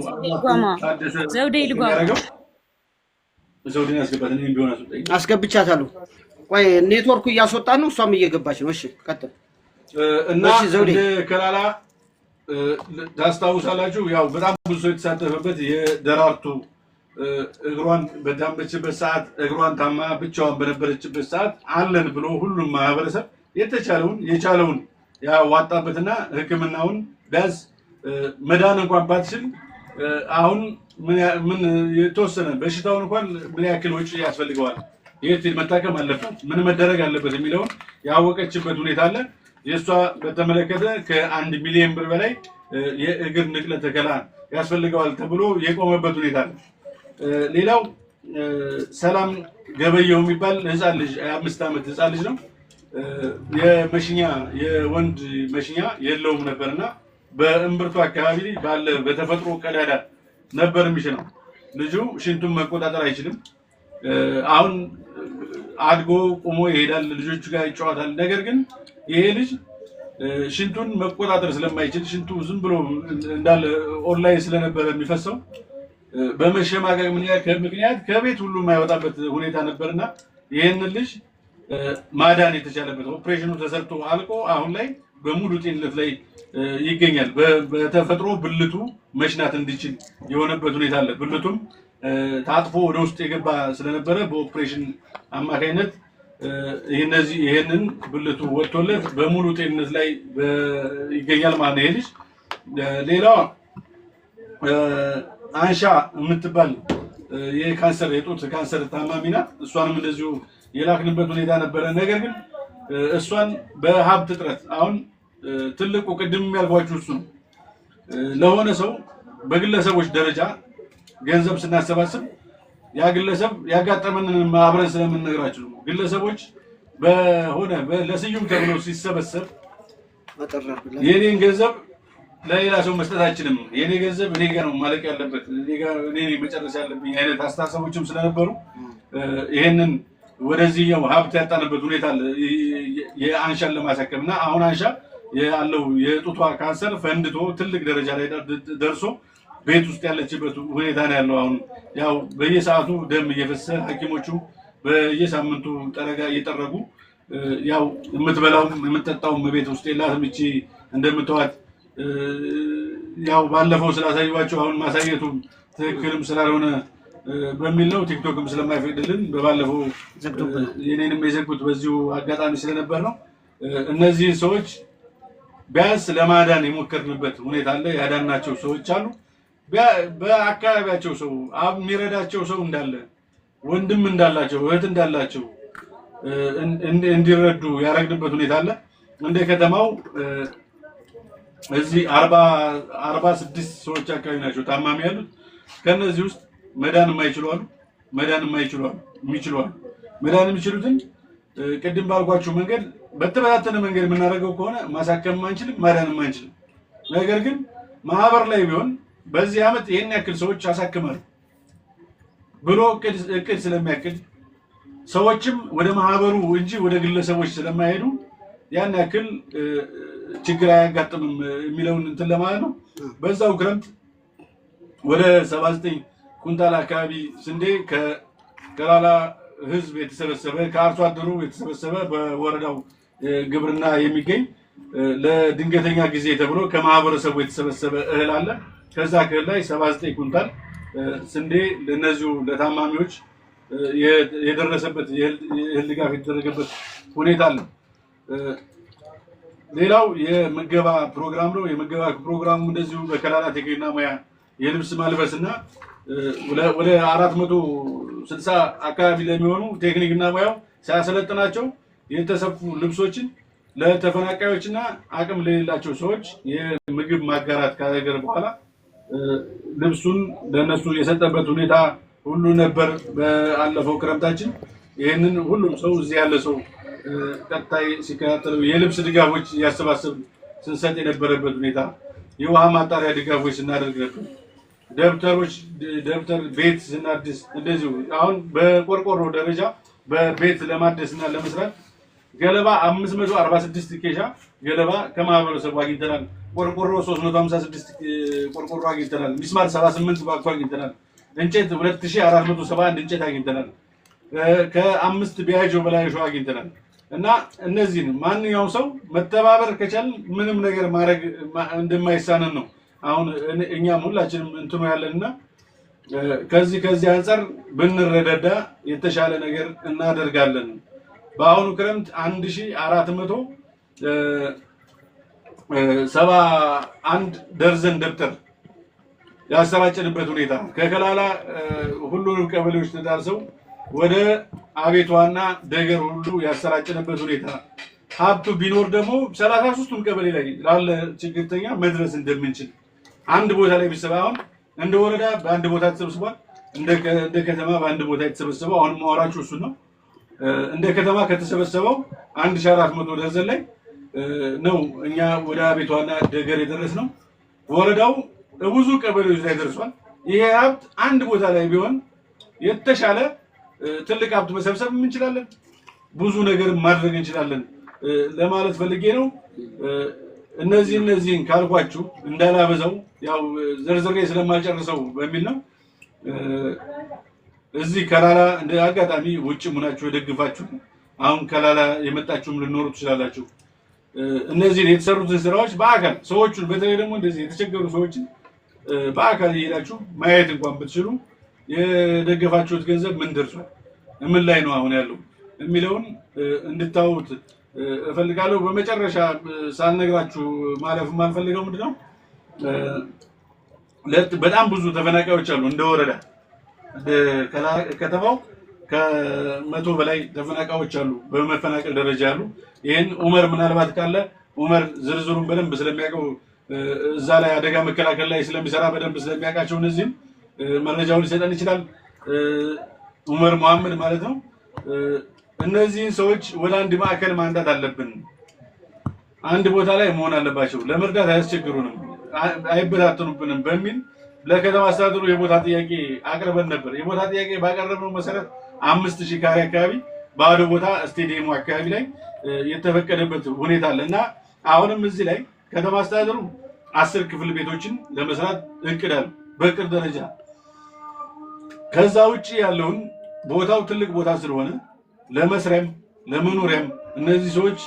ታደሰ ያደረገው። ዘውዴን አስገባት። እኔም ቢሆን አስገብቻታለሁ። ቆይ ኔትወርኩ እያስወጣን ነው፣ እሷም እየገባች ነው። እሺ ቀጥል። እና እንደ ከላላ ታስታውሳላችሁ፣ ያው በጣም ብዙ ሰው የተሳተፈበት የደራርቱ እግሯን በታመችበት ሰዓት እግሯን ታማ ብቻዋን በነበረችበት ሰዓት አለን ብሎ ሁሉም ማህበረሰብ የቻለውን ያዋጣበትና ሕክምናውን ቢያንስ መዳን እንኳን ባትችል አሁን ምን የተወሰነ በሽታውን እንኳን ምን ያክል ወጪ ያስፈልገዋል፣ የት መታከም አለበት፣ ምን መደረግ አለበት የሚለውን ያወቀችበት ሁኔታ አለ። የእሷ በተመለከተ ከ1 ሚሊዮን ብር በላይ የእግር ንቅለ ተከላ ያስፈልገዋል ተብሎ የቆመበት ሁኔታ አለ። ሌላው ሰላም ገበየው የሚባል ህፃን ልጅ 5 ዓመት ህፃን ልጅ ነው። የወንድ መሽኛ የለውም ነበርና በእምብርቱ አካባቢ ባለ በተፈጥሮ ቀዳዳ ነበር የሚሽነው። ልጁ ሽንቱን መቆጣጠር አይችልም። አሁን አድጎ ቆሞ ይሄዳል፣ ልጆቹ ጋር ይጫወታል። ነገር ግን ይሄ ልጅ ሽንቱን መቆጣጠር ስለማይችል ሽንቱ ዝም ብሎ እንዳለ ኦንላይን ስለነበረ የሚፈሰው በመሸማቀቅ ምክንያት ከቤት ሁሉ የማይወጣበት ሁኔታ ነበርና ይህንን ልጅ ማዳን የተቻለበት ኦፕሬሽኑ ተሰርቶ አልቆ አሁን ላይ በሙሉ ጤንነት ላይ ይገኛል። በተፈጥሮ ብልቱ መሽናት እንዲችል የሆነበት ሁኔታ አለ። ብልቱም ታጥፎ ወደ ውስጥ የገባ ስለነበረ በኦፕሬሽን አማካኝነት ይህንን ብልቱ ወጥቶለት በሙሉ ጤንነት ላይ ይገኛል ማለት ነው ይሄ ልጅ። ሌላው አንሻ የምትባል የካንሰር የጡት ካንሰር ታማሚ ናት። እሷንም እንደዚሁ የላክንበት ሁኔታ ነበረ። ነገር ግን እሷን በሀብት እጥረት አሁን ትልቁ ቅድም ያልኳችሁ እሱ ነው። ለሆነ ሰው በግለሰቦች ደረጃ ገንዘብ ስናሰባስብ ያ ግለሰብ ያጋጠመንን አብረን ስለምንነግራችሁ ነው። ግለሰቦች በሆነ ለስዩም ተብሎ ሲሰበሰብ የኔን ገንዘብ ለሌላ ሰው መስጠት አይችልም፣ የኔ ገንዘብ እኔ ጋር ነው ማለቅ ያለበት፣ እኔ መጨረስ ያለብኝ አይነት አስተሳሰቦችም ስለነበሩ ይሄንን ወደዚህኛው ሀብት ያጣንበት ሁኔታ አለ የአንሻን ለማሳከም እና አሁን አንሻ ያለው የጡቷ ካንሰር ፈንድቶ ትልቅ ደረጃ ላይ ደርሶ ቤት ውስጥ ያለችበት ሁኔታ ነው ያለው። አሁን ያው በየሰዓቱ ደም እየፈሰሰ ሐኪሞቹ በየሳምንቱ ጠረጋ እየጠረጉ ያው የምትበላውም የምትጠጣውም ቤት ውስጥ የላትም። እቺ እንደምትዋት ያው ባለፈው ስላሳዩዋቸው አሁን ማሳየቱ ትክክልም ስላልሆነ በሚል ነው። ቲክቶክም ስለማይፈቅድልን በባለፈው የኔንም የዘጉት በዚሁ አጋጣሚ ስለነበር ነው። እነዚህ ሰዎች ቢያንስ ለማዳን የሞከርንበት ሁኔታ አለ። ያዳናቸው ሰዎች አሉ። በአካባቢያቸው ሰው የሚረዳቸው ሰው እንዳለ ወንድም እንዳላቸው እህት እንዳላቸው እንዲረዱ ያደረግንበት ሁኔታ አለ። እንደ ከተማው እዚህ 46 ሰዎች አካባቢ ናቸው ታማሚ ያሉት። ከነዚህ ውስጥ መዳን የማይችሉ አሉ፣ መዳን የሚችሉ አሉ። መዳን የሚችሉትን ቅድም ባልኳችሁ መንገድ በተበታተነ መንገድ የምናደርገው ከሆነ ማሳከም አንችልም፣ ማዳን አንችልም። ነገር ግን ማህበር ላይ ቢሆን በዚህ ዓመት ይሄን ያክል ሰዎች አሳክማል ብሎ እቅድ ስለሚያቅድ ሰዎችም ወደ ማህበሩ እንጂ ወደ ግለሰቦች ስለማይሄዱ ያን ያክል ችግር አያጋጥምም የሚለውን እንትን ለማለት ነው። በዛው ክረምት ወደ 79 ኩንታል አካባቢ ስንዴ ከገላላ ህዝብ የተሰበሰበ ከአርሶ አደሩ የተሰበሰበ በወረዳው ግብርና የሚገኝ ለድንገተኛ ጊዜ ተብሎ ከማህበረሰቡ የተሰበሰበ እህል አለ። ከዛ እህል ላይ 79 ኩንታል ስንዴ ለነዚሁ ለታማሚዎች የደረሰበት የእህል ድጋፍ የተደረገበት ሁኔታ አለ። ሌላው የምገባ ፕሮግራም ነው። የምገባ ፕሮግራሙ እንደዚሁ በከላላ ቴክኒክና ሙያ የልብስ ማልበስና ወደ 460 አካባቢ ለሚሆኑ ቴክኒክና ሙያው ሲያሰለጥናቸው የተሰፉ ልብሶችን ለተፈናቃዮችና አቅም ለሌላቸው ሰዎች የምግብ ማጋራት ካደረገ በኋላ ልብሱን ለነሱ የሰጠበት ሁኔታ ሁሉ ነበር በአለፈው ክረምታችን። ይህንን ሁሉም ሰው እዚህ ያለ ሰው ቀጣይ ሲከታተለው የልብስ ድጋፎች እያሰባሰብ ስንሰጥ የነበረበት ሁኔታ፣ የውሃ ማጣሪያ ድጋፎች ስናደርግ ነበር። ደብተር ቤት ስናድስ እንደዚሁ አሁን በቆርቆሮ ደረጃ በቤት ለማደስ እና ለመስራት ገለባ 546 ኬሻ ገለባ ከማህበረሰቡ አግኝተናል። ቆርቆሮ 356 ቆርቆሮ አግኝተናል። ሚስማር 78 ባኮ አግኝተናል። እንጨት 2471 እንጨት አግኝተናል። ከ5 ቢያጆ በላይ ሸዋ አግኝተናል። እና እነዚህን ማንኛውም ሰው መተባበር ከቻል ምንም ነገር ማድረግ እንደማይሳነን ነው። አሁን እኛም ሁላችንም እንትኑ ያለንና ከዚህ አንፃር ብንረዳዳ የተሻለ ነገር እናደርጋለን። በአሁኑ ክረምት 1471 ደርዘን ደብተር ያሰራጨንበት ሁኔታ ከከላላ ሁሉንም ቀበሌዎች ተዳርሰው ወደ አቤቷና ደገር ሁሉ ያሰራጨንበት ሁኔታ፣ ሀብቱ ቢኖር ደግሞ 33ቱም ቀበሌ ላይ ላለ ችግርተኛ መድረስ እንደምንችል አንድ ቦታ ላይ ቢሰባውን እንደ ወረዳ በአንድ ቦታ ተሰብስቧል። እንደ ከተማ በአንድ ቦታ የተሰበሰበው አሁን ማወራችሁ እሱ ነው። እንደ ከተማ ከተሰበሰበው 1400 ደርዘን ላይ ነው እኛ ወደ አቤቷና ደገር የደረስነው። ወረዳው ብዙ ቀበሌዎች ላይ ደርሷል። ይሄ ሀብት አንድ ቦታ ላይ ቢሆን የተሻለ ትልቅ ሀብት መሰብሰብ እንችላለን፣ ብዙ ነገር ማድረግ እንችላለን ለማለት ፈልጌ ነው። እነዚህን ካልኳችሁ እንዳላበዛው ያው ዘርዝሬ ስለማልጨርሰው በሚል ነው። እዚህ ከላላ እንደ አጋጣሚ ውጭ ሙናችሁ የደግፋችሁ አሁን ከላላ የመጣችሁም ልኖሩ ትችላላችሁ። እነዚህን የተሰሩትን ስራዎች በአካል ሰዎቹን በተለይ ደግሞ እንደዚህ የተቸገሩ ሰዎችን በአካል እየሄዳችሁ ማየት እንኳን ብትችሉ የደገፋችሁት ገንዘብ ምን ደርሷል፣ ምን ላይ ነው አሁን ያለው የሚለውን እንድታዩት እፈልጋለሁ። በመጨረሻ ሳልነግራችሁ ማለፍ የማልፈልገው ምንድነው በጣም ብዙ ተፈናቃዮች አሉ እንደ ወረዳ ከተማው ከ100 በላይ ተፈናቃዮች አሉ በመፈናቀል ደረጃ አሉ። ይሄን ኡመር ምናልባት ካለ ኡመር ዝርዝሩን በደንብ ስለሚያውቀው እዛ ላይ አደጋ መከላከል ላይ ስለሚሰራ በደንብ ስለሚያውቃቸው እነዚህም መረጃውን ሊሰጠን ይችላል። ኡመር መሐመድ ማለት ነው። እነዚህን ሰዎች ወደ አንድ ማዕከል ማንዳት አለብን። አንድ ቦታ ላይ መሆን አለባቸው። ለመርዳት አያስቸግሩንም፣ አይበታተኑብንም በሚል ለከተማ አስተዳደሩ የቦታ ጥያቄ አቅርበን ነበር። የቦታ ጥያቄ ባቀረብነው መሰረት 5000 ካሬ አካባቢ ባዶ ቦታ ስቴዲየሙ አካባቢ ላይ የተፈቀደበት ሁኔታ አለ እና አሁንም እዚህ ላይ ከተማ አስተዳደሩ 10 ክፍል ቤቶችን ለመስራት እቅድ አለ በቅር ደረጃ። ከዛ ውጪ ያለውን ቦታው ትልቅ ቦታ ስለሆነ ለመስሪያም ለመኖሪያም እነዚህ ሰዎች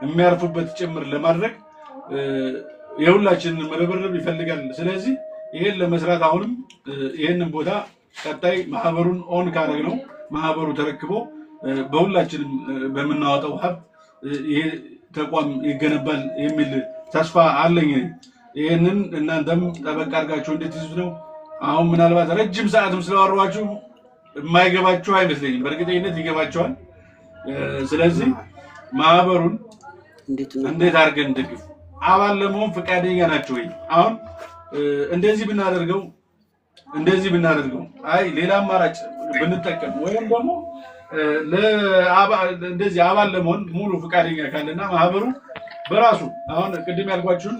የሚያርፉበት ጭምር ለማድረግ የሁላችንን ርብርብ ይፈልጋል። ስለዚህ ይሄን ለመስራት አሁንም ይሄንን ቦታ ቀጣይ ማህበሩን ኦን ካደረግነው ማህበሩ ተረክቦ በሁላችንም በምናወጣው ሀብት ይሄ ተቋም ይገነባል የሚል ተስፋ አለኝ። ይሄንን እናንተም ጠበቅ አድርጋችሁ እንድትይዙት ነው። አሁን ምናልባት ረጅም ሰዓትም ስላወራኋችሁ የማይገባችሁ አይመስለኝም፣ በእርግጠኝነት ይገባችኋል። ስለዚህ ማህበሩን እንዴት አድርገን እንደግፍ፣ አባል ለመሆን ፈቃደኛ ናቸው ወይ? አሁን እንደዚህ ብናደርገው አይ ሌላ አማራጭ ብንጠቀም ወይም ደግሞ እንደዚህ አባል ለመሆን ሙሉ ፈቃደኛ ካለና ማህበሩ በራሱ አሁን ቅድም ያልኳችሁን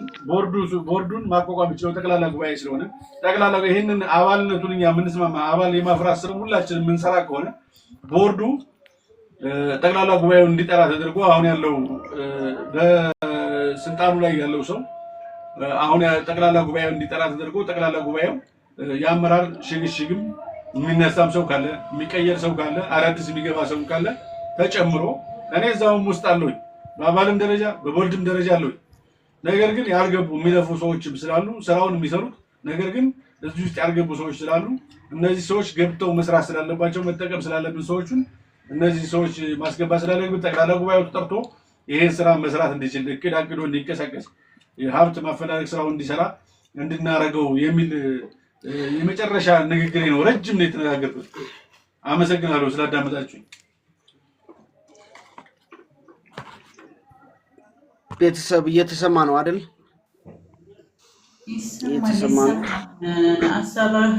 ቦርዱን ማቋቋም ይችላል ጠቅላላ ጉባኤ ስለሆነ ጠቅላላ ይሄንን አባልነቱን እኛ የምንስማማ አባል የማፍራት ስራ ሁላችንም የምንሰራ ከሆነ ቦርዱ ጠቅላላ ጉባኤውን እንዲጠራ ተደርጎ አሁን ያለው በስልጣኑ ላይ ያለው ሰው አሁን ጠቅላላ ጉባኤውን እንዲጠራ ተደርጎ ጠቅላላ ጉባኤው የአመራር ሽግሽግም የሚነሳም ሰው ካለ የሚቀየር ሰው ካለ አዳዲስ የሚገባ ሰው ካለ ተጨምሮ እኔ እዛውም ውስጥ አለሁኝ በአባልም ደረጃ በቦርድም ደረጃ አለሁኝ። ነገር ግን ያልገቡ የሚለፉ ሰዎችም ስላሉ ስራውን የሚሰሩት ነገር ግን እዚህ ውስጥ ያልገቡ ሰዎች ስላሉ እነዚህ ሰዎች ገብተው መስራት ስላለባቸው መጠቀም ስላለብን ሰዎችን እነዚህ ሰዎች ማስገባት ስላለብን ጠቅላላ ጉባኤው ተጠርቶ ይሄን ስራ መስራት እንዲችል እቅድ አቅዶ እንዲንቀሳቀስ የሀብት ማፈላለግ ስራው እንዲሰራ እንድናረገው የሚል የመጨረሻ ንግግሬ ነው። ረጅም ነው የተነጋገርኩት። አመሰግናለሁ ስላዳመጣችሁኝ። ቤተሰብ እየተሰማ ነው አይደል? የተሰማን ሀሳብህ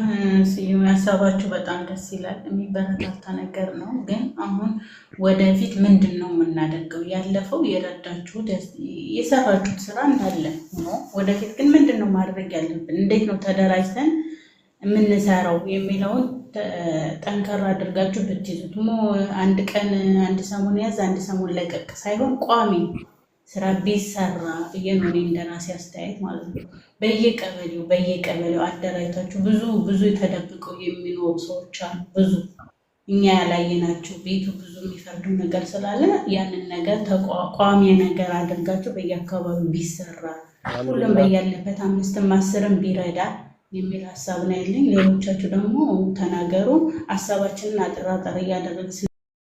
ስዩም ሀሳባችሁ በጣም ደስ ይላል። የሚበረታታ ነገር ነው። ግን አሁን ወደፊት ምንድን ነው የምናደርገው? ያለፈው የረዳችሁት የሰራችሁት ስራ እንዳለ ነው። ወደፊት ግን ምንድን ነው ማድረግ ያለብን? እንዴት ነው ተደራጅተን የምንሰራው የሚለውን ጠንከር አድርጋችሁ ብትይዙት አንድ ቀን አንድ ሰሞን ያዝ አንድ ሰሞን ለቀቅ ሳይሆን ቋሚ ስራ ቢሰራ ብዬ ነው እኔ እንደራሴ አስተያየት ማለት ነው። በየቀበሌው አደራጅታችሁ ብዙ ተደብቀው የሚኖሩ ሰዎች አሉ። ብዙ እኛ ያላየናቸው ቤቱ ብዙ የሚፈርዱ ነገር ስላለ ያንን ነገር ተቋቋሚ ነገር አድርጋችሁ በየአካባቢው ቢሰራ ሁሉም በያለበት 5ም 10ም ቢረዳ የሚል ሀሳብ ነው ያለኝ። ሌሎቻችሁ ደግሞ ተናገሩ። ሀሳባችንን አጠራጠር እያደረግን